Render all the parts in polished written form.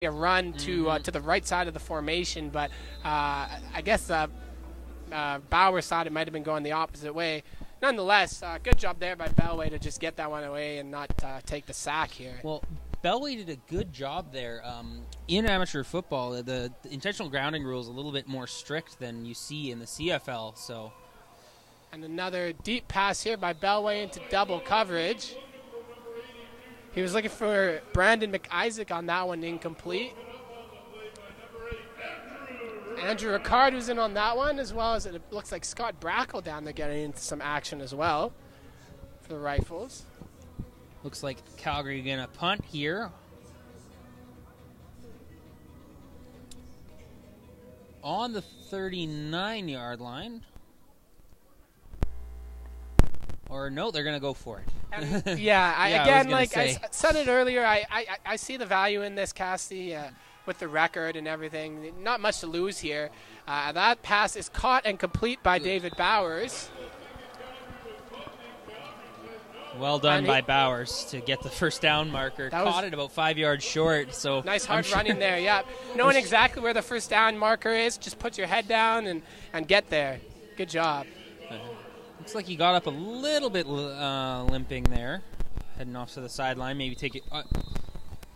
a run to the right side of the formation, but I guess Bauer thought it might have been going the opposite way. Nonetheless, good job there by Bellway to just get that one away and not take the sack here. Well, Bellway did a good job there. In amateur football, the intentional grounding rule is a little bit more strict than you see in the CFL. So, and another deep pass here by Bellway into double coverage. He was looking for Brandon McIsaac on that one, incomplete. Andrew Ricard was in on that one, as well as it looks like Scott Brackle down there getting into some action as well for the Rifles. Looks like Calgary going to punt here. On the 39-yard line. Or no, they're going to go for it. I said it earlier, I see the value in this, Cassie, with the record and everything. Not much to lose here. That pass is caught and complete by David Bowers. Well done by Bowers to get the first down marker. Caught it about 5 yards short. So nice hard running there, yeah. Knowing exactly where the first down marker is, just put your head down and get there. Good job. Looks like he got up a little bit limping there, heading off to the sideline. Maybe take it. I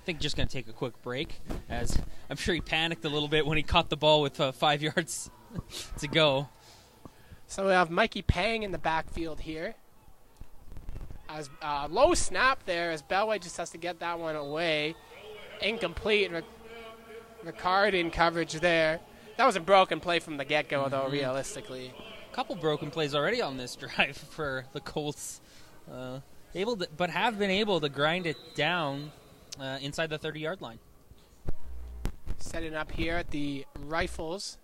think just going to take a quick break, as I'm sure he panicked a little bit when he caught the ball with 5 yards to go. So we have Mikey Pang in the backfield here. As low snap there, as Bellway just has to get that one away. Incomplete. Ricard in coverage there. That was a broken play from the get-go, though, realistically. Couple broken plays already on this drive for the Colts, but have been able to grind it down inside the 30-yard line. Setting up here at the Rifles,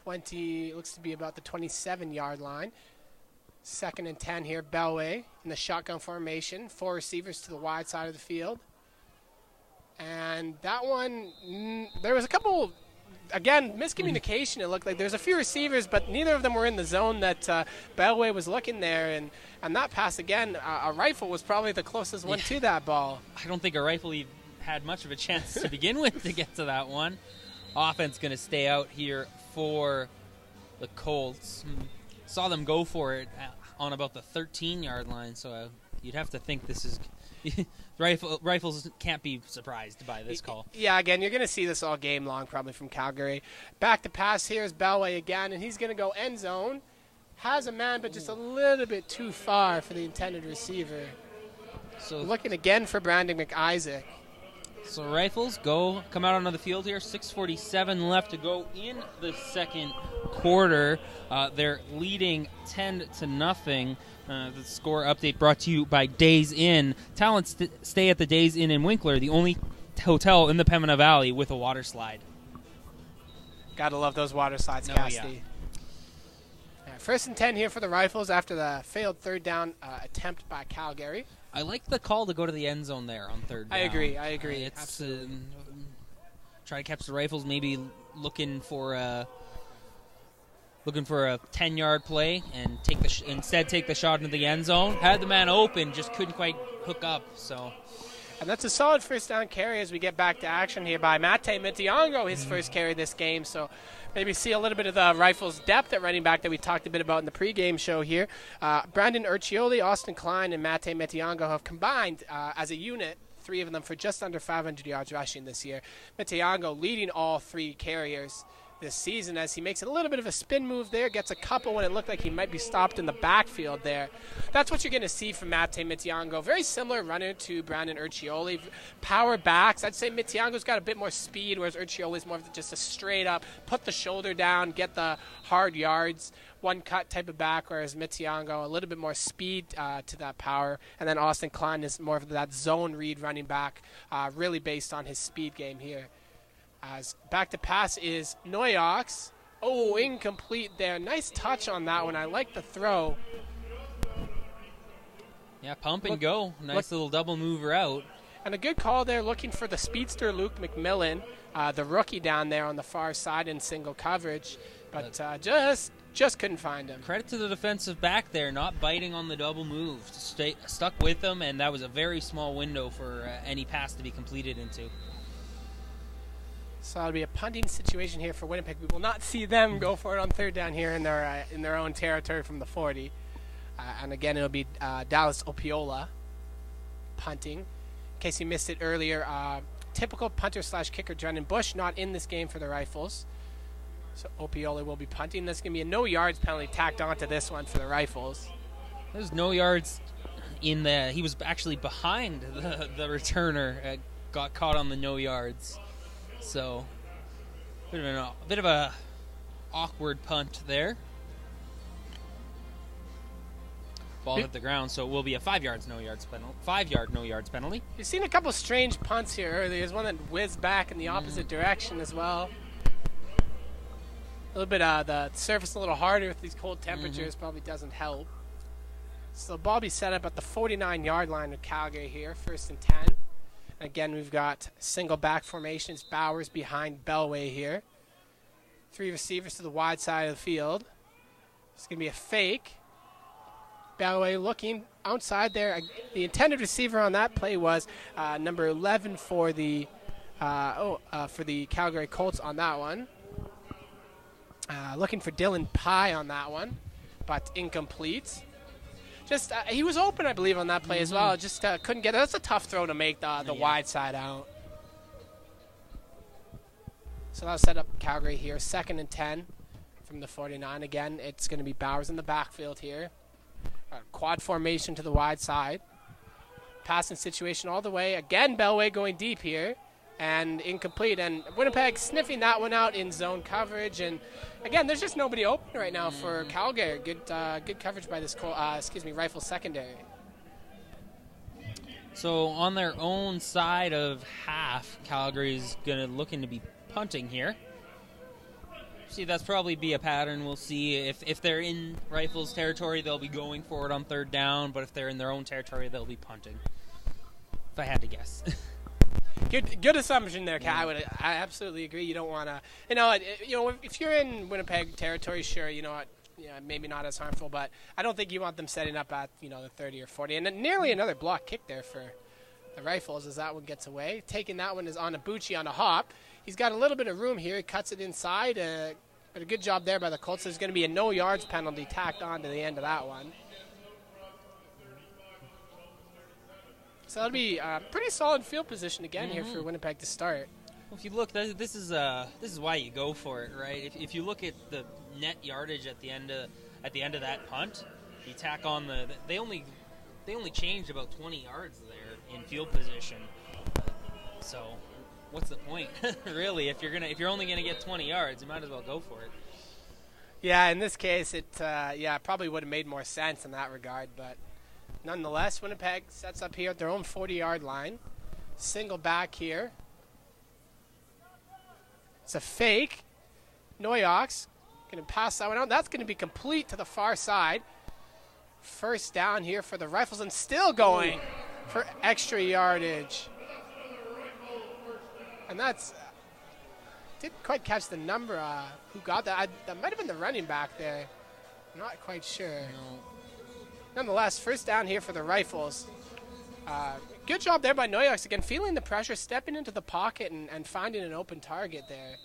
looks to be about the 27-yard line. 2nd and 10 here, Bellway in the shotgun formation. 4 receivers to the wide side of the field. And that one, there was a couple. Again, miscommunication. It looked like there's a few receivers, but neither of them were in the zone that Bellway was looking there. And that pass, again, a Rifle was probably the closest one to that ball. I don't think a Rifle even had much of a chance to begin with to get to that one. Offense going to stay out here for the Colts. Saw them go for it on about the 13-yard line, so you'd have to think this is Rifles can't be surprised by this call. Yeah, again, you're going to see this all game long probably from Calgary. Back to pass here is Bellway again, and he's going to go end zone. Has a man, but just a little bit too far for the intended receiver. So looking again for Brandon McIsaac. So Rifles come out onto the field here. 6:47 left to go in the second quarter. They're leading 10-0. The score update brought to you by Days Inn. Talents stay at the Days Inn in Winkler, the only hotel in the Pembina Valley with a water slide. Gotta love those water slides, Cassidy. Yeah. 1st and 10 here for the Rifles after the failed third down attempt by Calgary. I like the call to go to the end zone there on third down. I agree. It's try to catch the Rifles, maybe looking for a 10-yard play and instead take the shot into the end zone. Had the man open, just couldn't quite hook up. And that's a solid first down carry as we get back to action here by Mate Mitiango, his first carry this game. So maybe see a little bit of the Rifles' depth at running back that we talked a bit about in the pregame show here. Brandon Urcioli, Austin Klein, and Mate Mitiango have combined as a unit, 3 of them for just under 500 yards rushing this year. Mitiango leading all 3 carriers this season as he makes a little bit of a spin move there, gets a couple when it looked like he might be stopped in the backfield there. That's what you're going to see from Mate Mitiango. Very similar runner to Brandon Urcioli. Power backs. I'd say Mitiango's got a bit more speed, whereas Urcioli's more of just a straight up, put the shoulder down, get the hard yards, one cut type of back, whereas Mitiango a little bit more speed to that power. And then Austin Klein is more of that zone read running back, really based on his speed game here. As back to pass is Noyox. Oh, incomplete there. Nice touch on that one. I like the throw. Yeah, pump and go. Nice little double move route. And a good call there looking for the speedster Luke McMillan, the rookie down there on the far side in single coverage. But just couldn't find him. Credit to the defensive back there, not biting on the double move. Stuck with them, and that was a very small window for any pass to be completed into. So it'll be a punting situation here for Winnipeg. We will not see them go for it on third down here in their own territory from the 40. And again, it'll be Dallas Opiola punting. In case you missed it earlier, typical punter/kicker Drennan Bush not in this game for the Rifles. So Opiola will be punting. That's going to be a no yards penalty tacked onto this one for the Rifles. There's no yards in the. He was actually behind the returner. Got caught on the no yards. So a bit of a awkward punt there. Ball hit the ground, so it will be a 5 yards no yards penalty. 5 yard no yards penalty. You've seen a couple strange punts here earlier. There's one that whizzed back in the opposite direction as well. A little bit the surface a little harder with these cold temperatures probably doesn't help. So the ball be set up at the 49-yard line of Calgary here, 1st and 10. Again, we've got single back formations. Bowers behind Bellway here. 3 receivers to the wide side of the field. It's going to be a fake. Bellway looking outside there. The intended receiver on that play was number 11 for the Calgary Colts on that one. Looking for Dylan Pye on that one, but incomplete. Just he was open, I believe, on that play as well. Just couldn't get it. That's a tough throw to make the wide side out. So that'll set up Calgary here, 2nd and 10 from the 49. Again, it's going to be Bowers in the backfield here. Quad formation to the wide side. Passing situation all the way. Again, Bellway going deep here. And incomplete. And Winnipeg sniffing that one out in zone coverage. And again, there's just nobody open right now for Calgary. Good coverage by this Rifle secondary. So on their own side of half, Calgary's looking to be punting here. See, that's probably be a pattern. We'll see if they're in Rifles territory, they'll be going for it on 3rd down. But if they're in their own territory, they'll be punting. If I had to guess. Good assumption there, Kat. I absolutely agree. You don't want to, if you're in Winnipeg territory, sure, maybe not as harmful, but I don't think you want them setting up at, the 30 or 40. And nearly another block kick there for the Rifles as that one gets away. Taking that one is on Abuchi on a hop. He's got a little bit of room here. He cuts it inside. But a good job there by the Colts. There's going to be a no yards penalty tacked on to the end of that one. So that'll be a pretty solid field position again here for Winnipeg to start. Well, if you look, this is why you go for it, right? If you look at the net yardage at the end of that punt, you tack on they only changed about 20 yards there in field position. So what's the point, really? If you're only gonna get 20 yards, you might as well go for it. Yeah, in this case, it probably would have made more sense in that regard, but. Nonetheless, Winnipeg sets up here at their own 40-yard line. Single back here. It's a fake. Noyox going to pass that one out. That's going to be complete to the far side. 1st down here for the Rifles and still going for extra yardage. And that's... didn't quite catch the number. Who got that? That might have been the running back there. I'm not quite sure. No. Nonetheless, 1st down here for the Rifles. Good job there by Noyox. Again, feeling the pressure, stepping into the pocket and finding an open target there.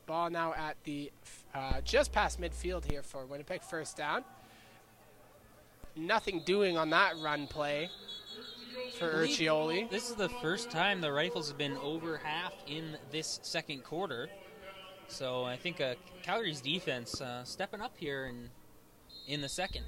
Ball now at the just past midfield here for Winnipeg. 1st down. Nothing doing on that run play for Urcioli. This is the first time the Rifles have been over half in this 2nd quarter. So I think Calgary's defense stepping up here in the 2nd.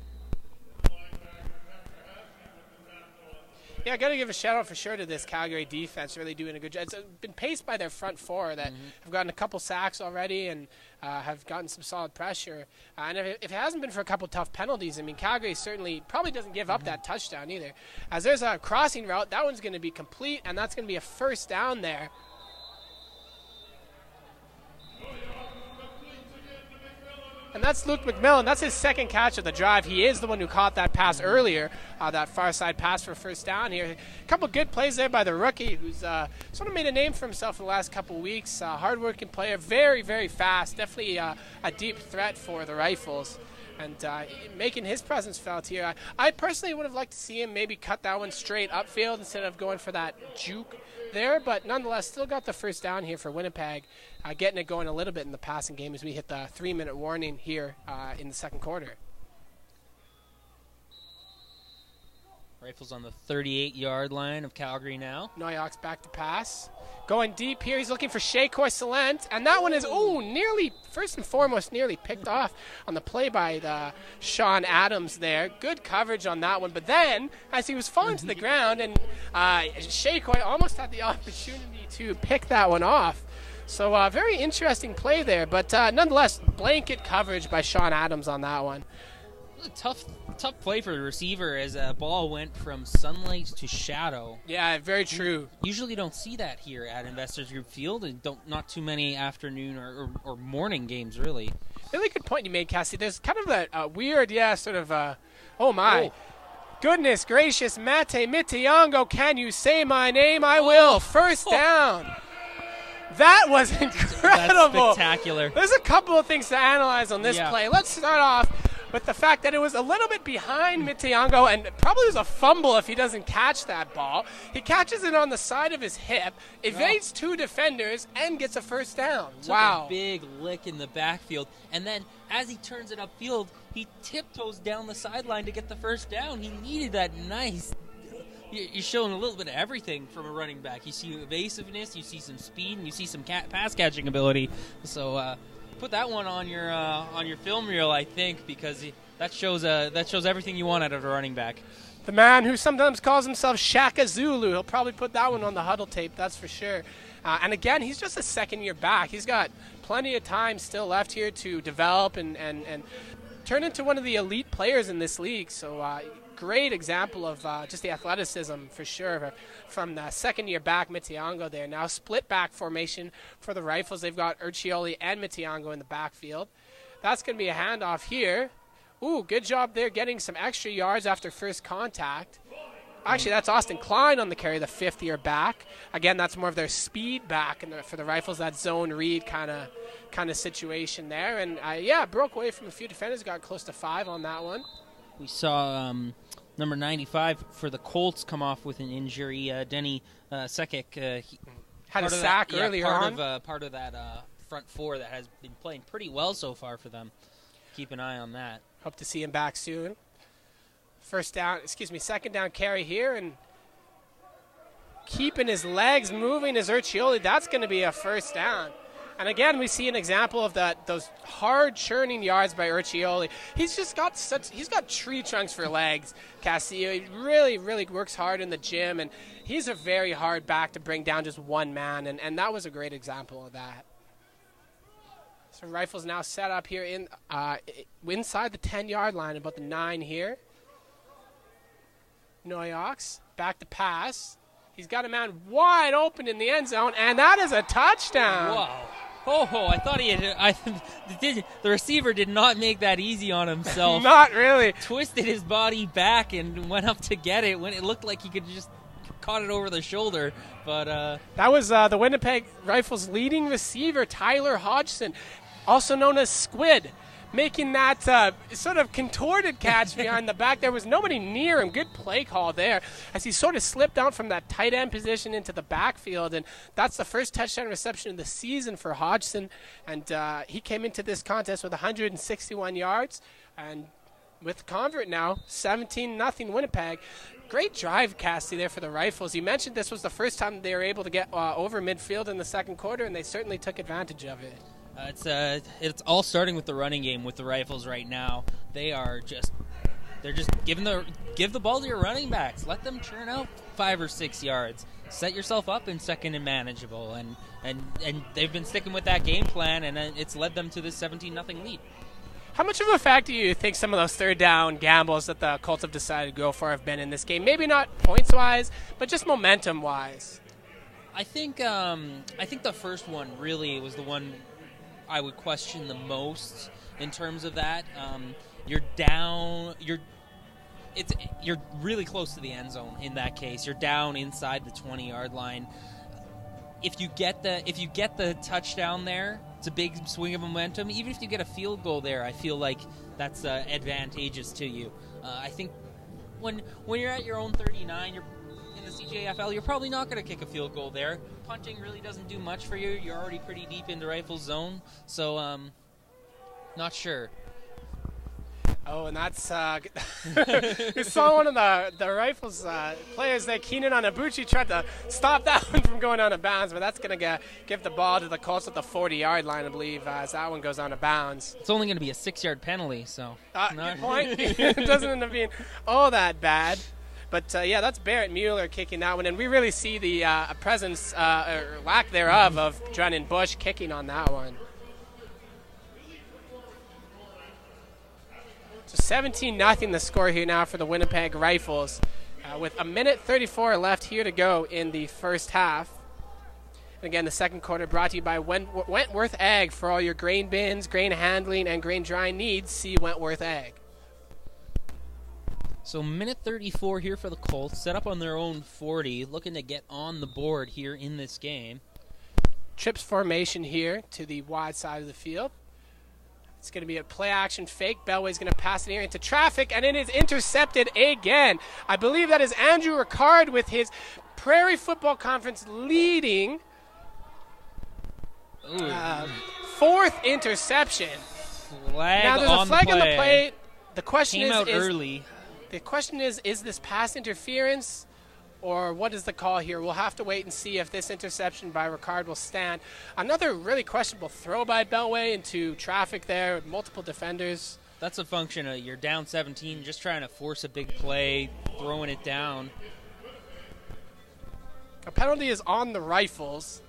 Yeah, I got to give a shout out for sure to this Calgary defense. Really doing a good job. It's been paced by their front 4 that have gotten a couple sacks already and have gotten some solid pressure. And if it hasn't been for a couple tough penalties, I mean, Calgary certainly probably doesn't give up that touchdown either. As there's a crossing route, that one's going to be complete, and that's going to be a 1st down there. And that's Luke McMillan. That's his 2nd catch of the drive. He is the one who caught that pass earlier, that far side pass for 1st down here. A couple good plays there by the rookie, who's sort of made a name for himself in the last couple weeks. Hard-working player, very, very fast. Definitely a deep threat for the Rifles. And making his presence felt here. I personally would have liked to see him maybe cut that one straight upfield instead of going for that juke there, but nonetheless still got the first down here for Winnipeg, getting it going a little bit in the passing game as we hit the 3-minute warning here in the second quarter. Rifles on the 38-yard line of Calgary now. Noyak's back to pass. Going deep here, he's looking for Shea Corsolent, and that one is, nearly, first and foremost, nearly picked off on the play by Sean Adams there. Good coverage on that one, but then, as he was falling to the ground, and Shea Coy almost had the opportunity to pick that one off. So very interesting play there, but nonetheless, blanket coverage by Sean Adams on that one. A tough play for the receiver as a ball went from sunlight to shadow. Yeah, very true. Usually don't see that here at Investors Group Field, and not too many afternoon or morning games, really. Really good point you made, Cassie. There's kind of a weird, goodness gracious, Mate Mitiango, can you say my name? I will. First down. That was incredible. That's spectacular. There's a couple of things to analyze on this play. Let's start off with the fact that it was a little bit behind Mitiango, and probably was a fumble if he doesn't catch that ball. He catches it on the side of his hip, evades two defenders, and gets a first down. Took a big lick in the backfield, and then as he turns it upfield, he tiptoes down the sideline to get the first down. He needed that nice. You're showing a little bit of everything from a running back. You see evasiveness, you see some speed, and you see some pass catching ability. So put that one on your film reel, I think, because that shows everything you want out of a running back. The man who sometimes calls himself Shaka Zulu, he'll probably put that one on the huddle tape, that's for sure. And again, he's just a second-year back. He's got plenty of time still left here to develop and turn into one of the elite players in this league. So great example of just the athleticism for sure from the second-year back, Mitiango there. Now split back formation for the Rifles. They've got Urcioli and Mitiango in the backfield. That's going to be a handoff here. Ooh, good job there getting some extra yards after first contact. Actually, that's Austin Klein on the carry, the fifth-year back. Again, that's more of their speed back, and for the Rifles, that zone read kind of situation there. And broke away from a few defenders, got close to 5 on that one. We saw number 95 for the Colts come off with an injury. Denny Sekic had a sack earlier on. Part of that front four that has been playing pretty well so far for them. Keep an eye on that. Hope to see him back soon. Second down carry here, and keeping his legs moving is Urcioli. That's going to be a first down. And again, we see an example of those hard churning yards by Urcioli. He's got tree trunks for legs, Castillo. He really, really works hard in the gym, and he's a very hard back to bring down just one man, and that was a great example of that. So Rifles now set up here inside the 10-yard line, about the 9 here. Noyaks back to pass. He's got a man wide open in the end zone, and that is a touchdown. Wow. Oh, I thought he had. The receiver did not make that easy on himself. Not really. Twisted his body back and went up to get it when it looked like he could just caught it over the shoulder. But that was the Winnipeg Rifles' leading receiver, Tyler Hodgson, also known as Squid, making that sort of contorted catch behind the back. There was nobody near him. Good play call there as he sort of slipped out from that tight end position into the backfield. And that's the first touchdown reception of the season for Hodgson. And he came into this contest with 161 yards. And with convert now, 17-0 Winnipeg. Great drive, Cassie, there for the Rifles. You mentioned this was the first time they were able to get over midfield in the second quarter, and they certainly took advantage of it. It's all starting with the running game with the Rifles right now. They're just give the ball to your running backs. Let them churn out 5 or 6 yards. Set yourself up in second and manageable, and they've been sticking with that game plan, and it's led them to this 17-0 lead. How much of a factor do you think some of those third down gambles that the Colts have decided to go for have been in this game? Maybe not points wise, but just momentum wise. I think the first one really was the one I would question the most in terms of that. You're down. You're really close to the end zone in that case. You're down inside the 20-yard line. If you get the touchdown there, it's a big swing of momentum. Even if you get a field goal there, I feel like that's advantageous to you. I think when you're at your own 39, CJFL, you're probably not going to kick a field goal there. Punting really doesn't do much for you. You're already pretty deep into Rifles zone, so not sure. Oh, and that's we saw one of the Rifles players there, Keenan Onabuchi, tried to stop that one from going out of bounds, but that's going to give the ball to the Colts at the 40-yard line, I believe, as that one goes out of bounds. It's only going to be a 6-yard penalty, so. Good point. It doesn't end up being all that bad. But, yeah, that's Barrett Mueller kicking that one, and we really see the presence, or lack thereof, of Drennan Bush kicking on that one. So 17-0 the score here now for the Winnipeg Rifles, with 1:34 left here to go in the first half. And again, the second quarter brought to you by Wentworth Ag. For all your grain bins, grain handling, and grain drying needs, see Wentworth Ag. So 1:34 here for the Colts, set up on their own 40, looking to get on the board here in this game. Trips formation here to the wide side of the field. It's going to be a play-action fake. Bellway's going to pass it here into traffic, and it is intercepted again. I believe that is Andrew Ricard with his Prairie Football Conference leading fourth interception. Now there's a flag on the play. The question is this pass interference? Or what is the call here? We'll have to wait and see if this interception by Ricard will stand. Another really questionable throw by Bellway into traffic there with multiple defenders. That's a function of you're down 17, just trying to force a big play, throwing it down. A penalty is on the Rifles.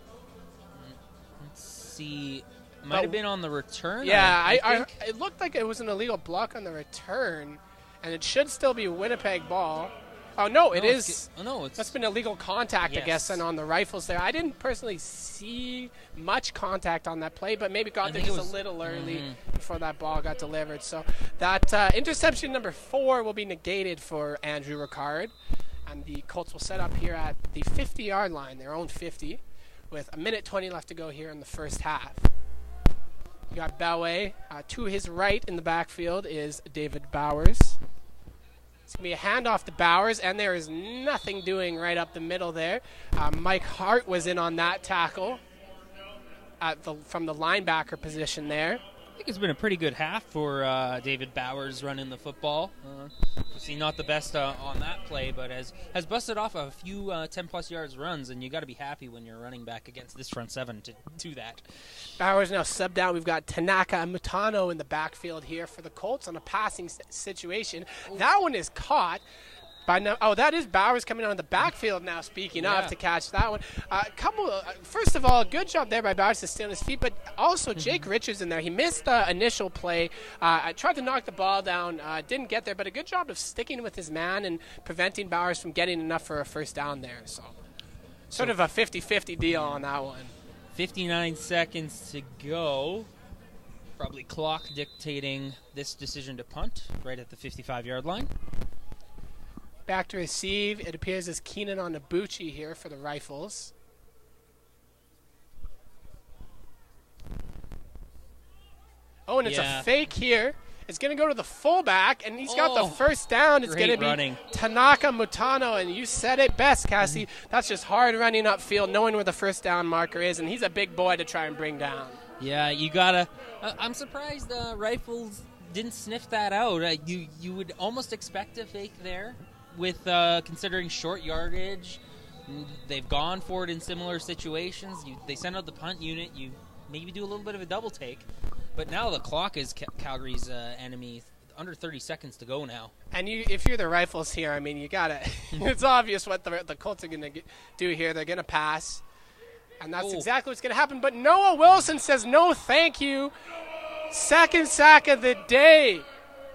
Let's see. Might have been on the return. Yeah, it looked like it was an illegal block on the return, and it should still be Winnipeg ball. Oh, no, it is. That's been illegal contact, yes. I guess, and on the Rifles there. I didn't personally see much contact on that play, but maybe got there just a little early before that ball got delivered. So that interception number 4 will be negated for Andrew Ricard, and the Colts will set up here at the 50-yard line, their own 50, with 1:20 left to go here in the first half. You got Bellway. To his right in the backfield is David Bowers. It's going to be a handoff to Bowers, and there is nothing doing right up the middle there. Mike Hart was in on that tackle from the linebacker position there. I think it's been a pretty good half for David Bowers running the football. Obviously not the best on that play, but has busted off a few 10-plus yards runs, and you got to be happy when you're running back against this front seven to do that. Bowers now subbed out. We've got Tanaka and Mutano in the backfield here for the Colts on a passing situation. That one is caught. That is Bowers coming out of the backfield now, speaking of, to catch that one. First of all, good job there by Bowers to stay on his feet, but also Jake Richards in there. He missed the initial play. Tried to knock the ball down, didn't get there, but a good job of sticking with his man and preventing Bowers from getting enough for a first down there. So sort of a 50-50 deal on that one. 59 seconds to go. Probably clock dictating this decision to punt right at the 55-yard line. Back to receive. It appears as Keenan Onabuchi here for the Rifles. Oh, and it's a fake here. It's going to go to the fullback, and he's got the first down. It's going to be Tanaka Mutano, and you said it best, Cassie. That's just hard running upfield, knowing where the first down marker is, and he's a big boy to try and bring down. Yeah, you got to I'm surprised the Rifles didn't sniff that out. You would almost expect a fake there. With considering short yardage, they've gone for it in similar situations. They send out the punt unit. You maybe do a little bit of a double take. But now the clock is Calgary's enemy. Under 30 seconds to go now. And if you're the Rifles here, I mean, you got to – it's obvious what the Colts are going to do here. They're going to pass. And that's exactly what's going to happen. But Noah Wilson says no thank you. Second sack of the day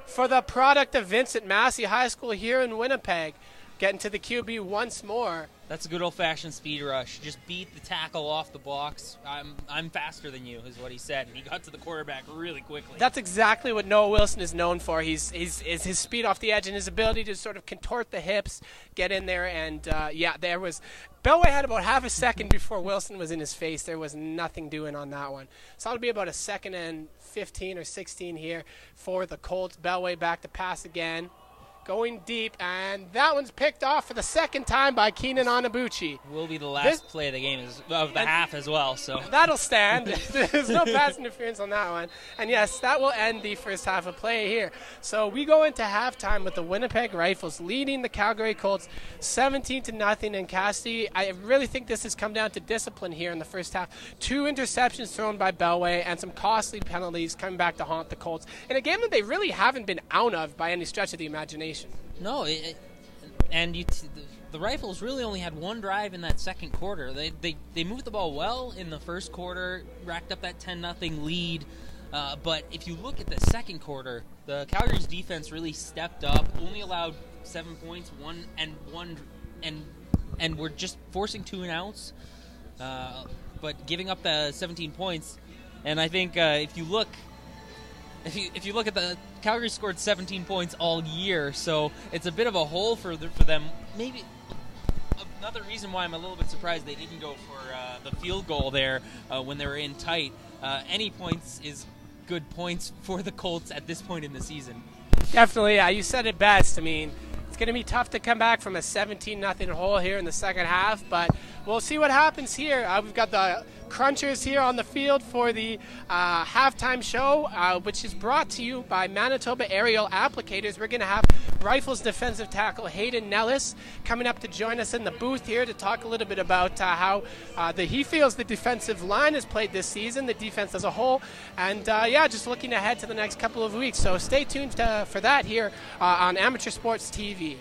for the product of Vincent Massey High School here in Winnipeg. Getting to the QB once more. That's a good old-fashioned speed rush. Just beat the tackle off the blocks. I'm faster than you, is what he said. And he got to the quarterback really quickly. That's exactly what Noah Wilson is known for. Is his speed off the edge and his ability to sort of contort the hips, get in there, and there was Bellway had about half a second before Wilson was in his face. There was nothing doing on that one. So it'll be about a 2nd and 15 or 16 here for the Colts. Bellway back to pass again. going deep, and that one's picked off for the second time by Keenan Onabuchi. Will be the last play of the game of the half as well. So that'll stand. There's no pass interference on that one. And yes, that will end the first half of play here. So we go into halftime with the Winnipeg Rifles leading the Calgary Colts 17-0. And Cassidy, I really think this has come down to discipline here in the first half. 2 interceptions thrown by Bellway and some costly penalties coming back to haunt the Colts in a game that they really haven't been out of by any stretch of the imagination. No, the Rifles really only had one drive in that second quarter. They moved the ball well in the first quarter, racked up that 10-0 lead. But if you look at the second quarter, the Calgary's defense really stepped up, only allowed 7 points, and were just forcing 2 and outs, but giving up the 17 points. And I think if you look at the Calgary scored 17 points all year, so it's a bit of a hole for them. Maybe another reason why I'm a little bit surprised they didn't go for the field goal there when they were in tight. Any points is good points for the Colts at this point in the season. Definitely, you said it best. I mean, it's going to be tough to come back from a 17-0 hole here in the second half, but we'll see what happens here. We've got the Crunchers here on the field for the halftime show, which is brought to you by Manitoba Aerial Applicators. We're going to have Rifles defensive tackle Hayden Nellis coming up to join us in the booth here to talk a little bit about how he feels the defensive line has played this season, the defense as a whole, and just looking ahead to the next couple of weeks. So stay tuned for that here on Amateur Sports TV.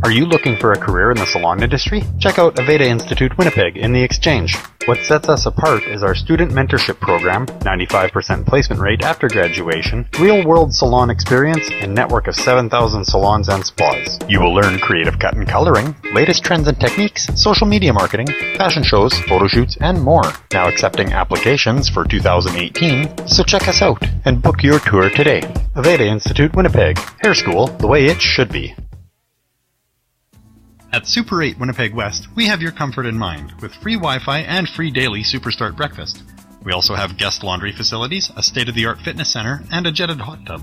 Are you looking for a career in the salon industry? Check out Aveda Institute Winnipeg in the Exchange. What sets us apart is our student mentorship program, 95% placement rate after graduation, real-world salon experience, and network of 7,000 salons and spas. You will learn creative cut and coloring, latest trends and techniques, social media marketing, fashion shows, photo shoots, and more. Now accepting applications for 2018, so check us out and book your tour today. Aveda Institute Winnipeg. Hair school the way it should be. At Super 8 Winnipeg West, we have your comfort in mind, with free Wi-Fi and free daily Superstart breakfast. We also have guest laundry facilities, a state-of-the-art fitness center, and a jetted hot tub.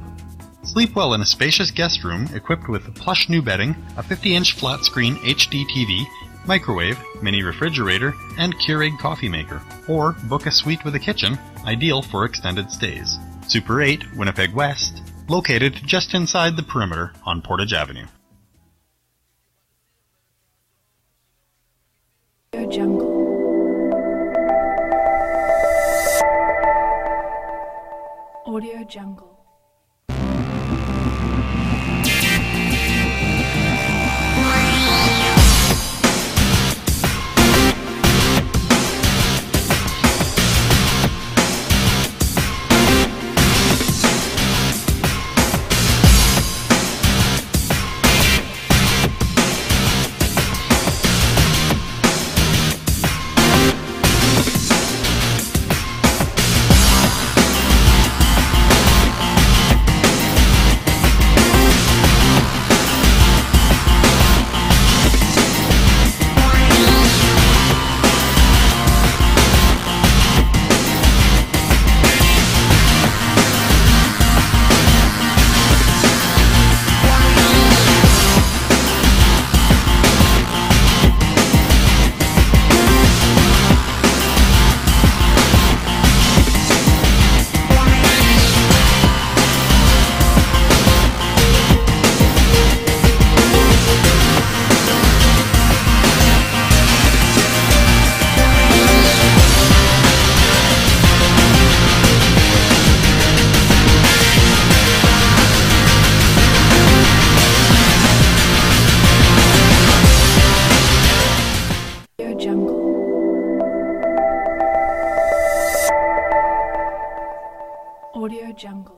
Sleep well in a spacious guest room equipped with plush new bedding, a 50-inch flat-screen HD TV, microwave, mini refrigerator, and Keurig coffee maker. Or book a suite with a kitchen, ideal for extended stays. Super 8 Winnipeg West, located just inside the perimeter on Portage Avenue. Jungle. Audio Jungle. Audio Jungle.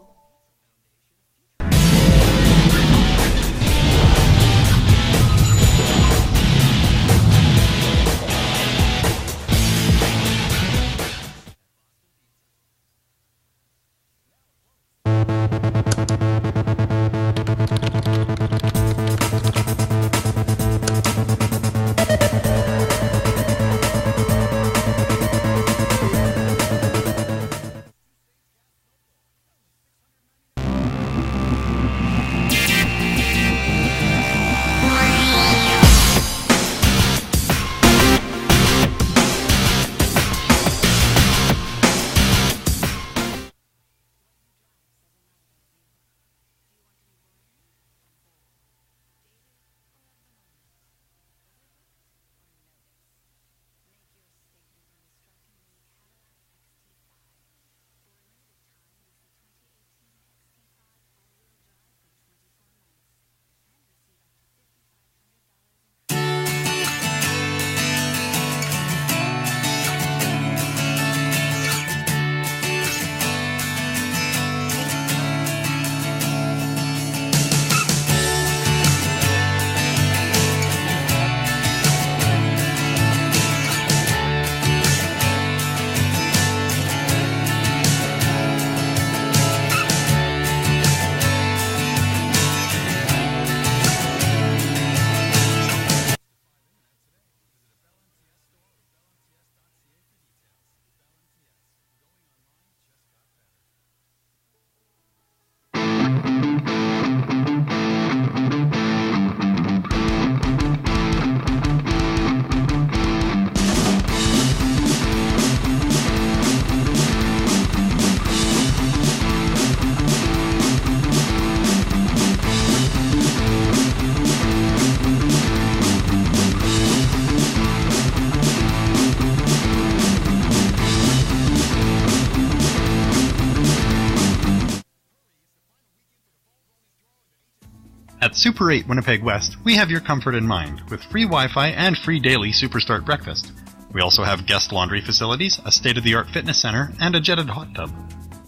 At Super 8 Winnipeg West, we have your comfort in mind, with free Wi-Fi and free daily Superstart breakfast. We also have guest laundry facilities, a state-of-the-art fitness center, and a jetted hot tub.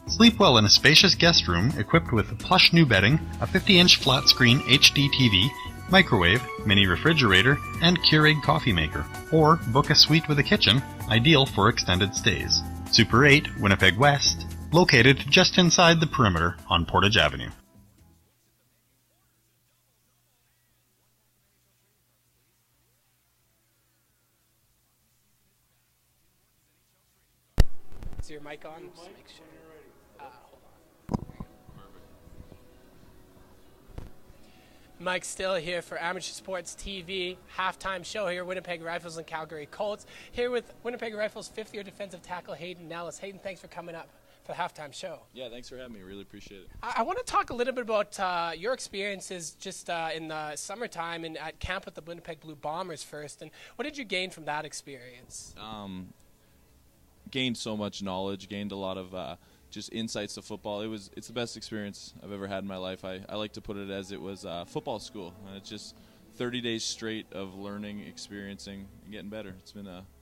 Sleep well in a spacious guest room equipped with plush new bedding, a 50-inch flat-screen HD TV, microwave, mini refrigerator, and Keurig coffee maker. Or book a suite with a kitchen, ideal for extended stays. Super 8 Winnipeg West, located just inside the perimeter on Portage Avenue. Is your mic on? Just make sure. Hold on. Mike Still here for Amateur Sports TV. Halftime show here, Winnipeg Rifles and Calgary Colts. Here with Winnipeg Rifles 5th-year defensive tackle Hayden Nellis. Hayden, thanks for coming up for the halftime show. Yeah, thanks for having me. Really appreciate it. I want to talk a little bit about your experiences just in the summertime and at camp with the Winnipeg Blue Bombers first. And what did you gain from that experience? Gained so much knowledge, gained a lot of just insights to football. It's the best experience I've ever had in my life. I like to put it as it was football school, and it's just 30 days straight of learning, experiencing, and getting better. It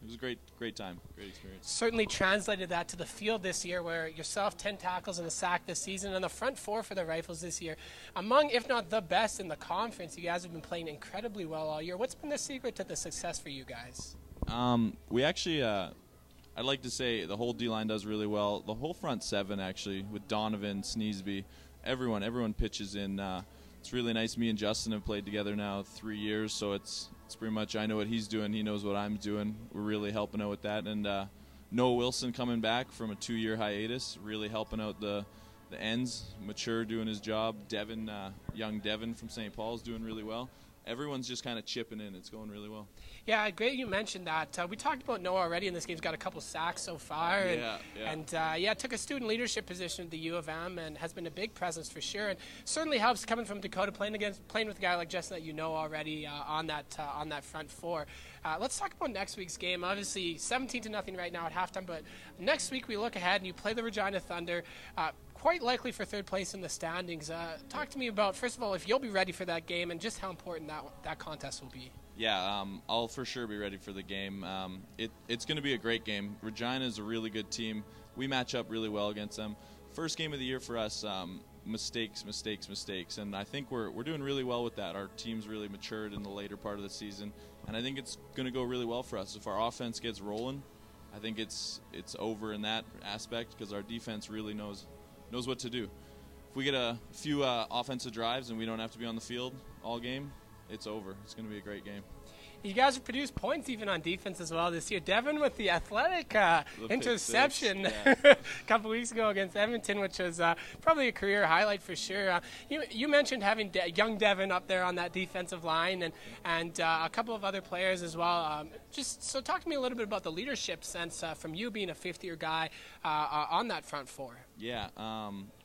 was a great time, great experience. Certainly translated that to the field this year, where yourself 10 tackles and a sack this season, and the front four for the Rifles this year, among if not the best in the conference. You guys have been playing incredibly well all year. What's been the secret to the success for you guys? We actually. I'd like to say the whole D-line does really well. The whole front seven, actually, with Donovan, Sneesby, everyone pitches in. It's really nice. Me and Justin have played together now 3 years, so it's pretty much I know what he's doing, he knows what I'm doing. We're really helping out with that. And Noah Wilson coming back from a 2-year hiatus, really helping out the ends, mature, doing his job. Devin, young Devin from St. Paul's doing really well. Everyone's just kind of chipping in. It's going really well. Yeah, great you mentioned that. We talked about Noah already in this game. He's got a couple sacks so far. And took a student leadership position at the U of M and has been a big presence for sure. And certainly helps coming from Dakota, playing with a guy like Justin that you know already on that front four. Let's talk about next week's game. Obviously, 17-0 right now at halftime. But next week we look ahead and you play the Regina Thunder. Quite likely for third place in the standings. Talk to me about, first of all, if you'll be ready for that game and just how important that contest will be. Yeah, I'll for sure be ready for the game. It's going to be a great game. Regina is a really good team. We match up really well against them. First game of the year for us, mistakes, and I think we're doing really well with that. Our team's really matured in the later part of the season, and I think it's going to go really well for us. If our offense gets rolling, I think it's over in that aspect because our defense really knows what to do. If we get a few offensive drives and we don't have to be on the field all game, it's over. It's going to be a great game. You guys have produced points even on defense as well this year. Devin with the athletic interception a couple weeks ago against Edmonton, which was probably a career highlight for sure. You mentioned having young Devin up there on that defensive line and a couple of other players as well. So talk to me a little bit about the leadership sense from you being a fifth-year guy on that front four. Yeah,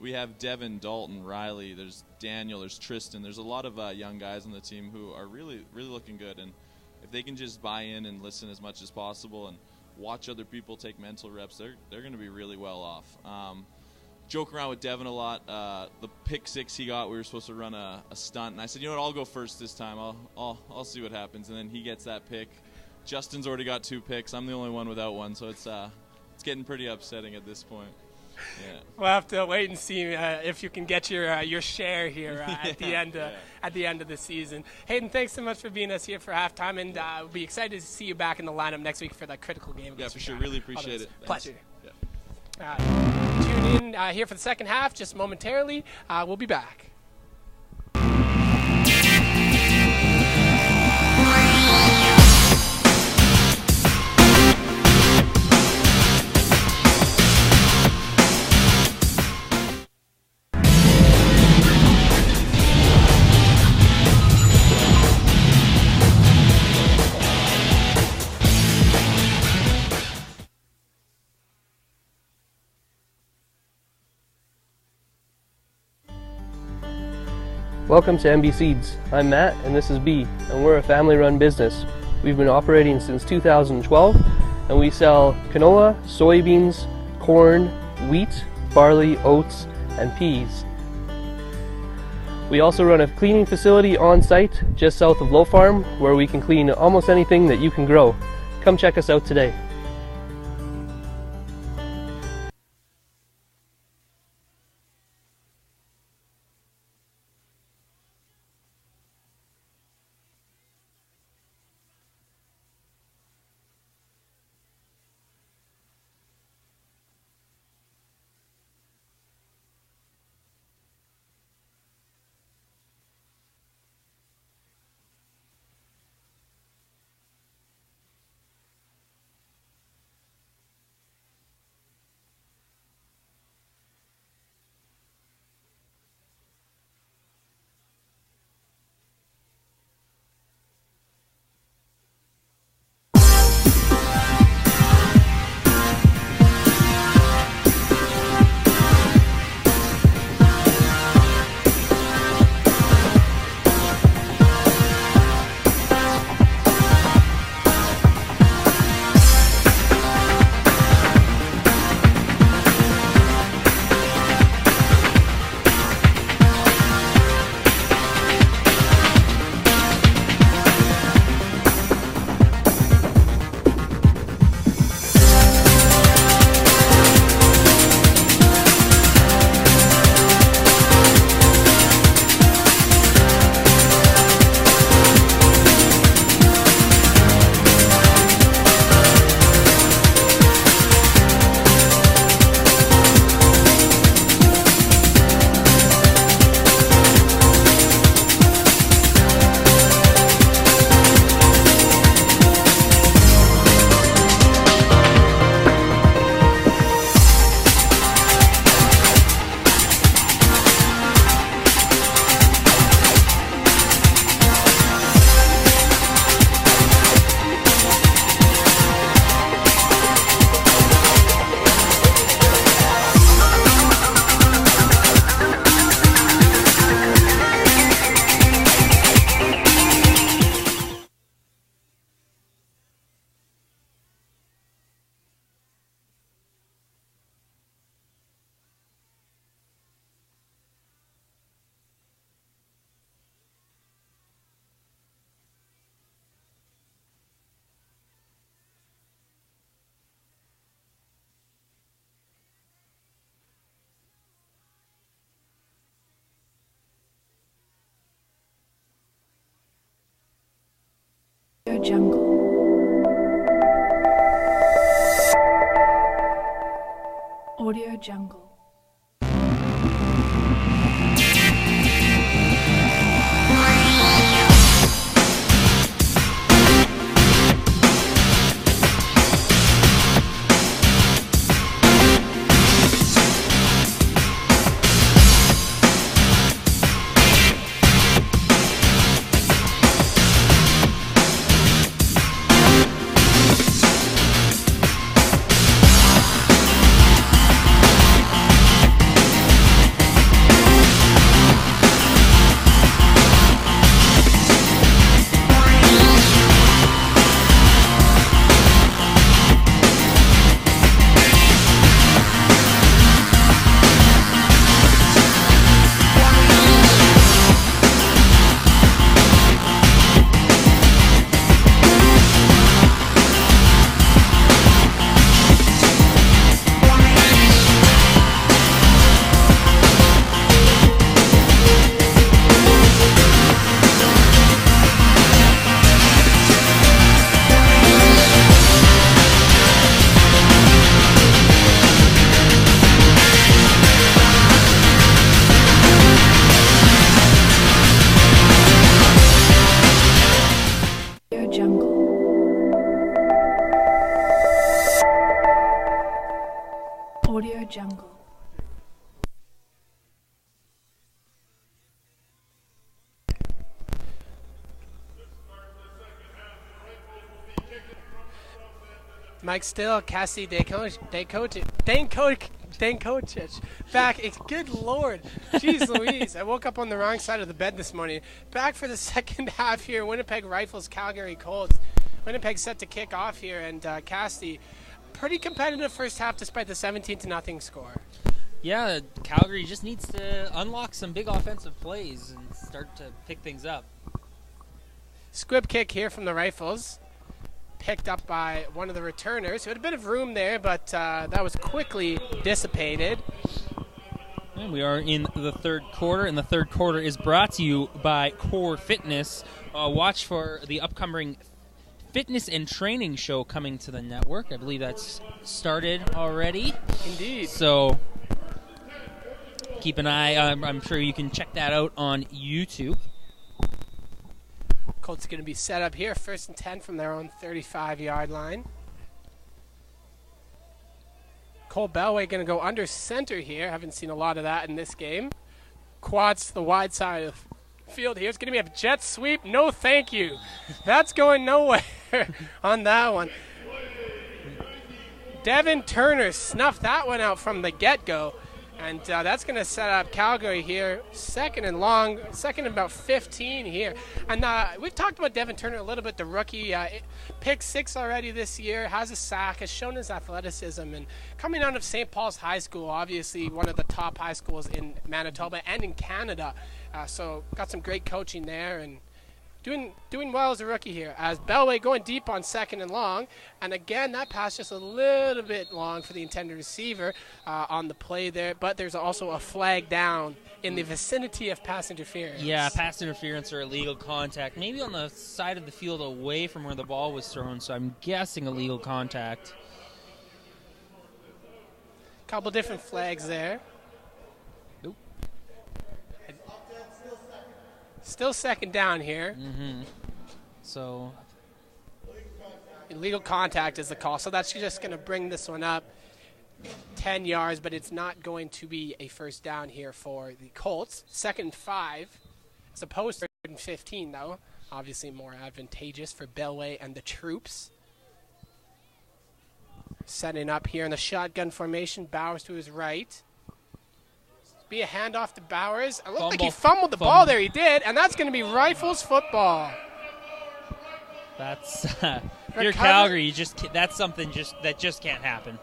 we have Devin, Dalton, Riley, there's Daniel, there's Tristan. There's a lot of young guys on the team who are really, really looking good. And if they can just buy in and listen as much as possible and watch other people take mental reps, they're going to be really well off. Joke around with Devin a lot. The pick six he got, we were supposed to run a stunt, and I said, you know what, I'll go first this time. I'll see what happens. And then he gets that pick. Justin's already got 2 picks. I'm the only one without one, so it's getting pretty upsetting at this point. Yeah. We'll have to wait and see if you can get your share here at the end of the season. Hayden, thanks so much for being us here for halftime, and we'll be excited to see you back in the lineup next week for that critical game. Yeah, for sure. Really appreciate it. Pleasure. Yeah. Tune in here for the second half just momentarily. We'll be back. Welcome to MB Seeds. I'm Matt and this is B, and we're a family-run business. We've been operating since 2012, and we sell canola, soybeans, corn, wheat, barley, oats, and peas. We also run a cleaning facility on site just south of Low Farm where we can clean almost anything that you can grow. Come check us out today. Audio Jungle. Audio Jungle. Audio Jungle. Mike Still, Cassie Dankocic. Back. Good Lord. Jeez Louise. I woke up on the wrong side of the bed this morning. Back for the second half here. Winnipeg Rifles, Calgary Colts. Winnipeg set to kick off here, and Cassie, pretty competitive first half despite the 17-0 score. Yeah, Calgary just needs to unlock some big offensive plays and start to pick things up. Squib kick here from the Rifles. Picked up by one of the returners who had a bit of room there, but that was quickly dissipated. And we are in the third quarter, and the third quarter is brought to you by Core Fitness. Watch for the upcoming fitness and training show coming to the network. I believe that's started already. Indeed. So keep an eye. I'm sure you can check that out on YouTube. Colts going to be set up here, 1st and 10 from their own 35-yard line. Cole Bellway going to go under center here. Haven't seen a lot of that in this game. Quads to the wide side of the field here. It's going to be a jet sweep. No, thank you. That's going nowhere on that one. Devin Turner snuffed that one out from the get-go. And that's going to set up Calgary here, second and long, second and about 15 here. And we've talked about Devin Turner a little bit, the rookie. Pick 6 already this year, has a sack, has shown his athleticism. And coming out of St. Paul's High School, obviously one of the top high schools in Manitoba and in Canada. So got some great coaching there and doing well as a rookie here. As Bellway going deep on second and long. And again, that pass just a little bit long for the intended receiver on the play there. But there's also a flag down in the vicinity of pass interference. Yeah, pass interference or illegal contact. Maybe on the side of the field away from where the ball was thrown. So I'm guessing illegal contact. Couple different flags there. Still second down here. Mm-hmm. So illegal contact is the call. So that's just going to bring this one up 10 yards, but it's not going to be a first down here for the Colts. 2nd and 5, as opposed to 3rd and 15, though. Obviously more advantageous for Bellway and the troops. Setting up here in the shotgun formation. Bowers to his right. Be a handoff to Bowers. It looked like he fumbled the ball there. He did, and that's going to be Rifles football. That's you're Calgary. That's something that just can't happen.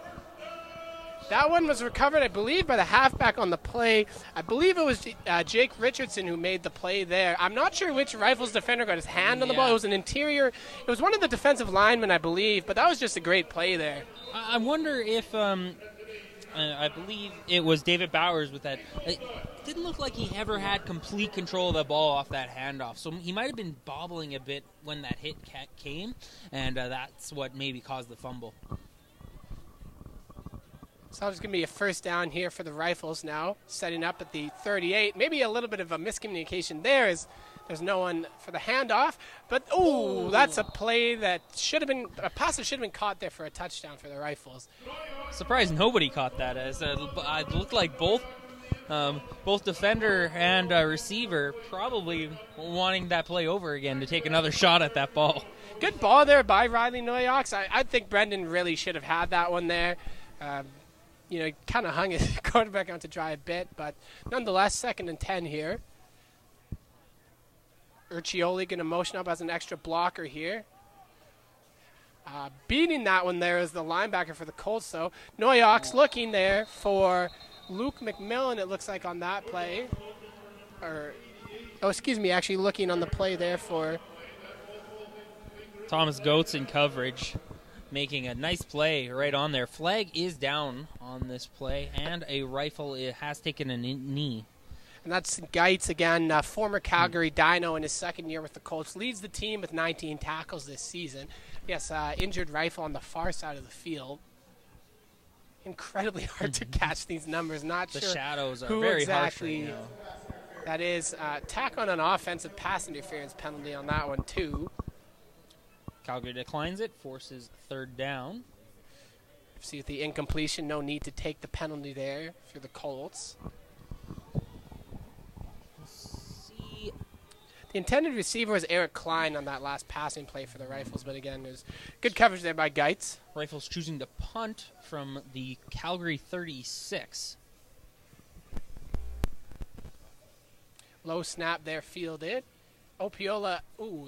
That one was recovered, I believe, by the halfback on the play. I believe it was Jake Richardson who made the play there. I'm not sure which Rifles defender got his hand on the ball. It was an interior. It was one of the defensive linemen, I believe, but that was just a great play there. I wonder if I believe it was David Bowers with that. It didn't look like he ever had complete control of the ball off that handoff. So he might have been bobbling a bit when that hit came, and that's what maybe caused the fumble. So it's going to be a first down here for the Rifles now, setting up at the 38. Maybe a little bit of a miscommunication there as there's no one for the handoff. But, that's a play that should have been, a pass that should have been caught there for a touchdown for the Rifles. Surprised nobody caught that. As it looked like both defender and receiver probably wanting that play over again to take another shot at that ball. Good ball there by Riley Noyox. I think Brendan really should have had that one there. Kind of hung his quarterback out to dry a bit, but nonetheless, 2nd and 10 here. Urcioli going to motion up as an extra blocker here. Beating that one there is the linebacker for the Colts, though. Noyox looking there for Luke McMillan, it looks like, on that play. Actually looking on the play there for Thomas Goetz in coverage, making a nice play right on there. Flag is down on this play, and a Rifle has taken a knee. And that's Geitz again, former Calgary Dino in his second year with the Colts. Leads the team with 19 tackles this season. Yes, injured Rifle on the far side of the field. Incredibly hard to catch these numbers. Not the sure shadows are who very exactly harsh right now. That is. Tack on an offensive pass interference penalty on that one, too. Calgary declines it, forces 3rd down. See, with the incompletion, no need to take the penalty there for the Colts. The intended receiver was Eric Klein on that last passing play for the Rifles, but again, there's good coverage there by Geitz. Rifles choosing to punt from the Calgary 36. Low snap there, fielded. Opiola,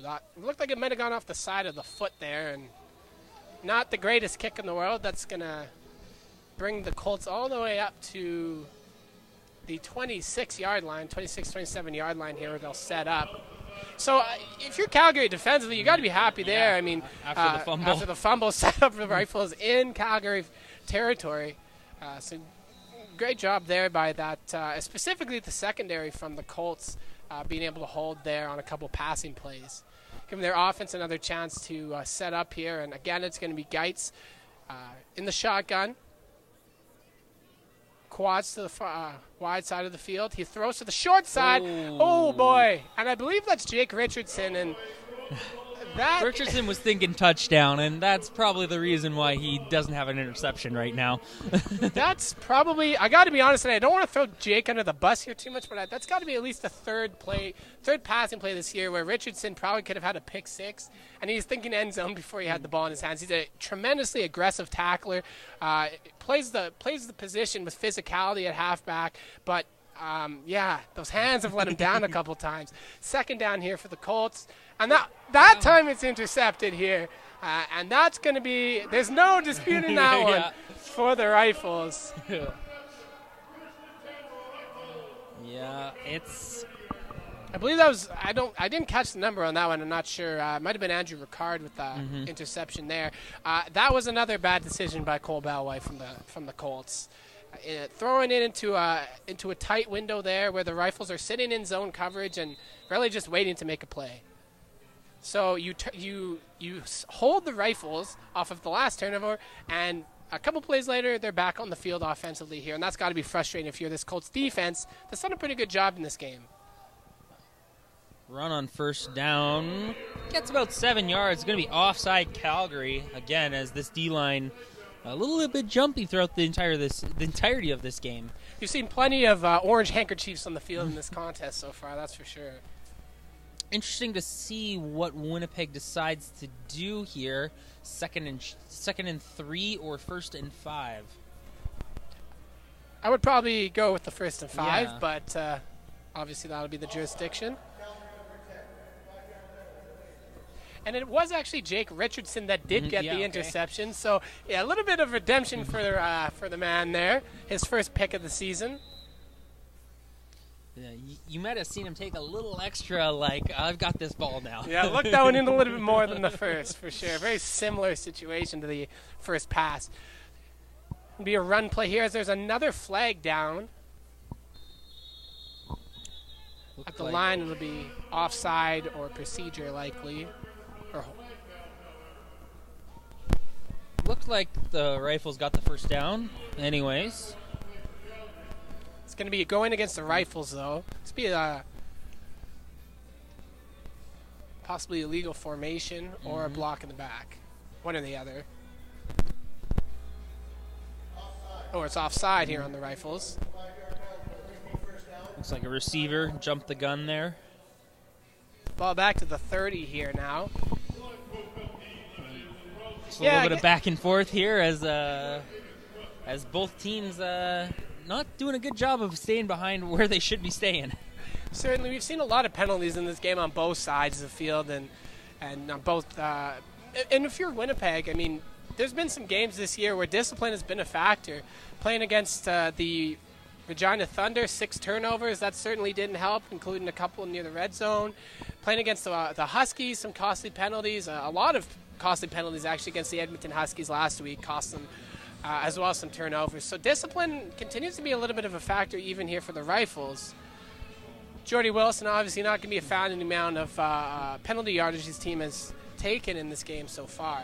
that looked like it might have gone off the side of the foot there, and not the greatest kick in the world. That's going to bring the Colts all the way up to the 26-yard line, 26, 27-yard line here where they'll set up. So if you're Calgary defensively, you got to be happy there. Yeah. I mean, After the fumble, set up the Rifles in Calgary territory. So great job there by that, specifically the secondary from the Colts being able to hold there on a couple passing plays. Giving their offense another chance to set up here. And again, it's going to be Geitz in the shotgun. Quads to the wide side of the field. He throws to the short side. Oh, boy. And I believe that's Jake Richardson. And that Richardson was thinking touchdown, and that's probably the reason why he doesn't have an interception right now. That's probably, I got to be honest, and I don't want to throw Jake under the bus here too much, but that's got to be at least the third passing play this year where Richardson probably could have had a pick six, and he's thinking end zone before he had the ball in his hands. He's a tremendously aggressive tackler, plays the position with physicality at halfback, but those hands have let him down a couple times. Second down here for the Colts. And that time it's intercepted here. And that's going to be – there's no disputing that one for the Rifles. Yeah, it's – I believe that was – I didn't catch the number on that one. I'm not sure. It might have been Andrew Ricard with the interception there. That was another bad decision by Cole Balway from the Colts. Throwing it into a tight window there where the Rifles are sitting in zone coverage and really just waiting to make a play. So you hold the Rifles off of the last turnover, and a couple plays later, they're back on the field offensively here, and that's got to be frustrating if you're this Colts defense that's done a pretty good job in this game. Run on first down. Gets about 7 yards. Going to be offside Calgary, again, as this D-line a little bit jumpy throughout the entirety of this game. You've seen plenty of orange handkerchiefs on the field in this contest so far, that's for sure. Interesting to see what Winnipeg decides to do here. Second and 3 or first and 5. I would probably go with the first and 5, Yeah. but obviously that'll be the jurisdiction. And it was actually Jake Richardson that did get the interception. So, a little bit of redemption for the man there. His first pick of the season. Yeah, you might have seen him take a little extra, like, I've got this ball now. Yeah, look that one in a little bit more than the first, for sure. Very similar situation to the first pass. It'll be a run play here as there's another flag down. At the line, it'll be offside or procedure likely. Looked like the Rifles got the first down anyways. It's going to be going against the Rifles, though. It's be a possibly illegal formation or a block in the back. One or the other. Oh, it's offside here on the Rifles. Looks like a receiver jumped the gun there. Ball back to the 30 here now. It's a little bit of back and forth here as both teams not doing a good job of staying behind where they should be staying. Certainly, we've seen a lot of penalties in this game on both sides of the field, and on both. And if you're Winnipeg, I mean, there's been some games this year where discipline has been a factor. Playing against the Regina Thunder, 6 turnovers, that certainly didn't help, including a couple near the red zone. Playing against the Huskies, some costly penalties, a lot of costly penalties actually against the Edmonton Huskies last week, cost them as well as some turnovers. So discipline continues to be a little bit of a factor even here for the Rifles. Jordy Wilson obviously not going to be a fan in the amount of penalty yardage his team has taken in this game so far.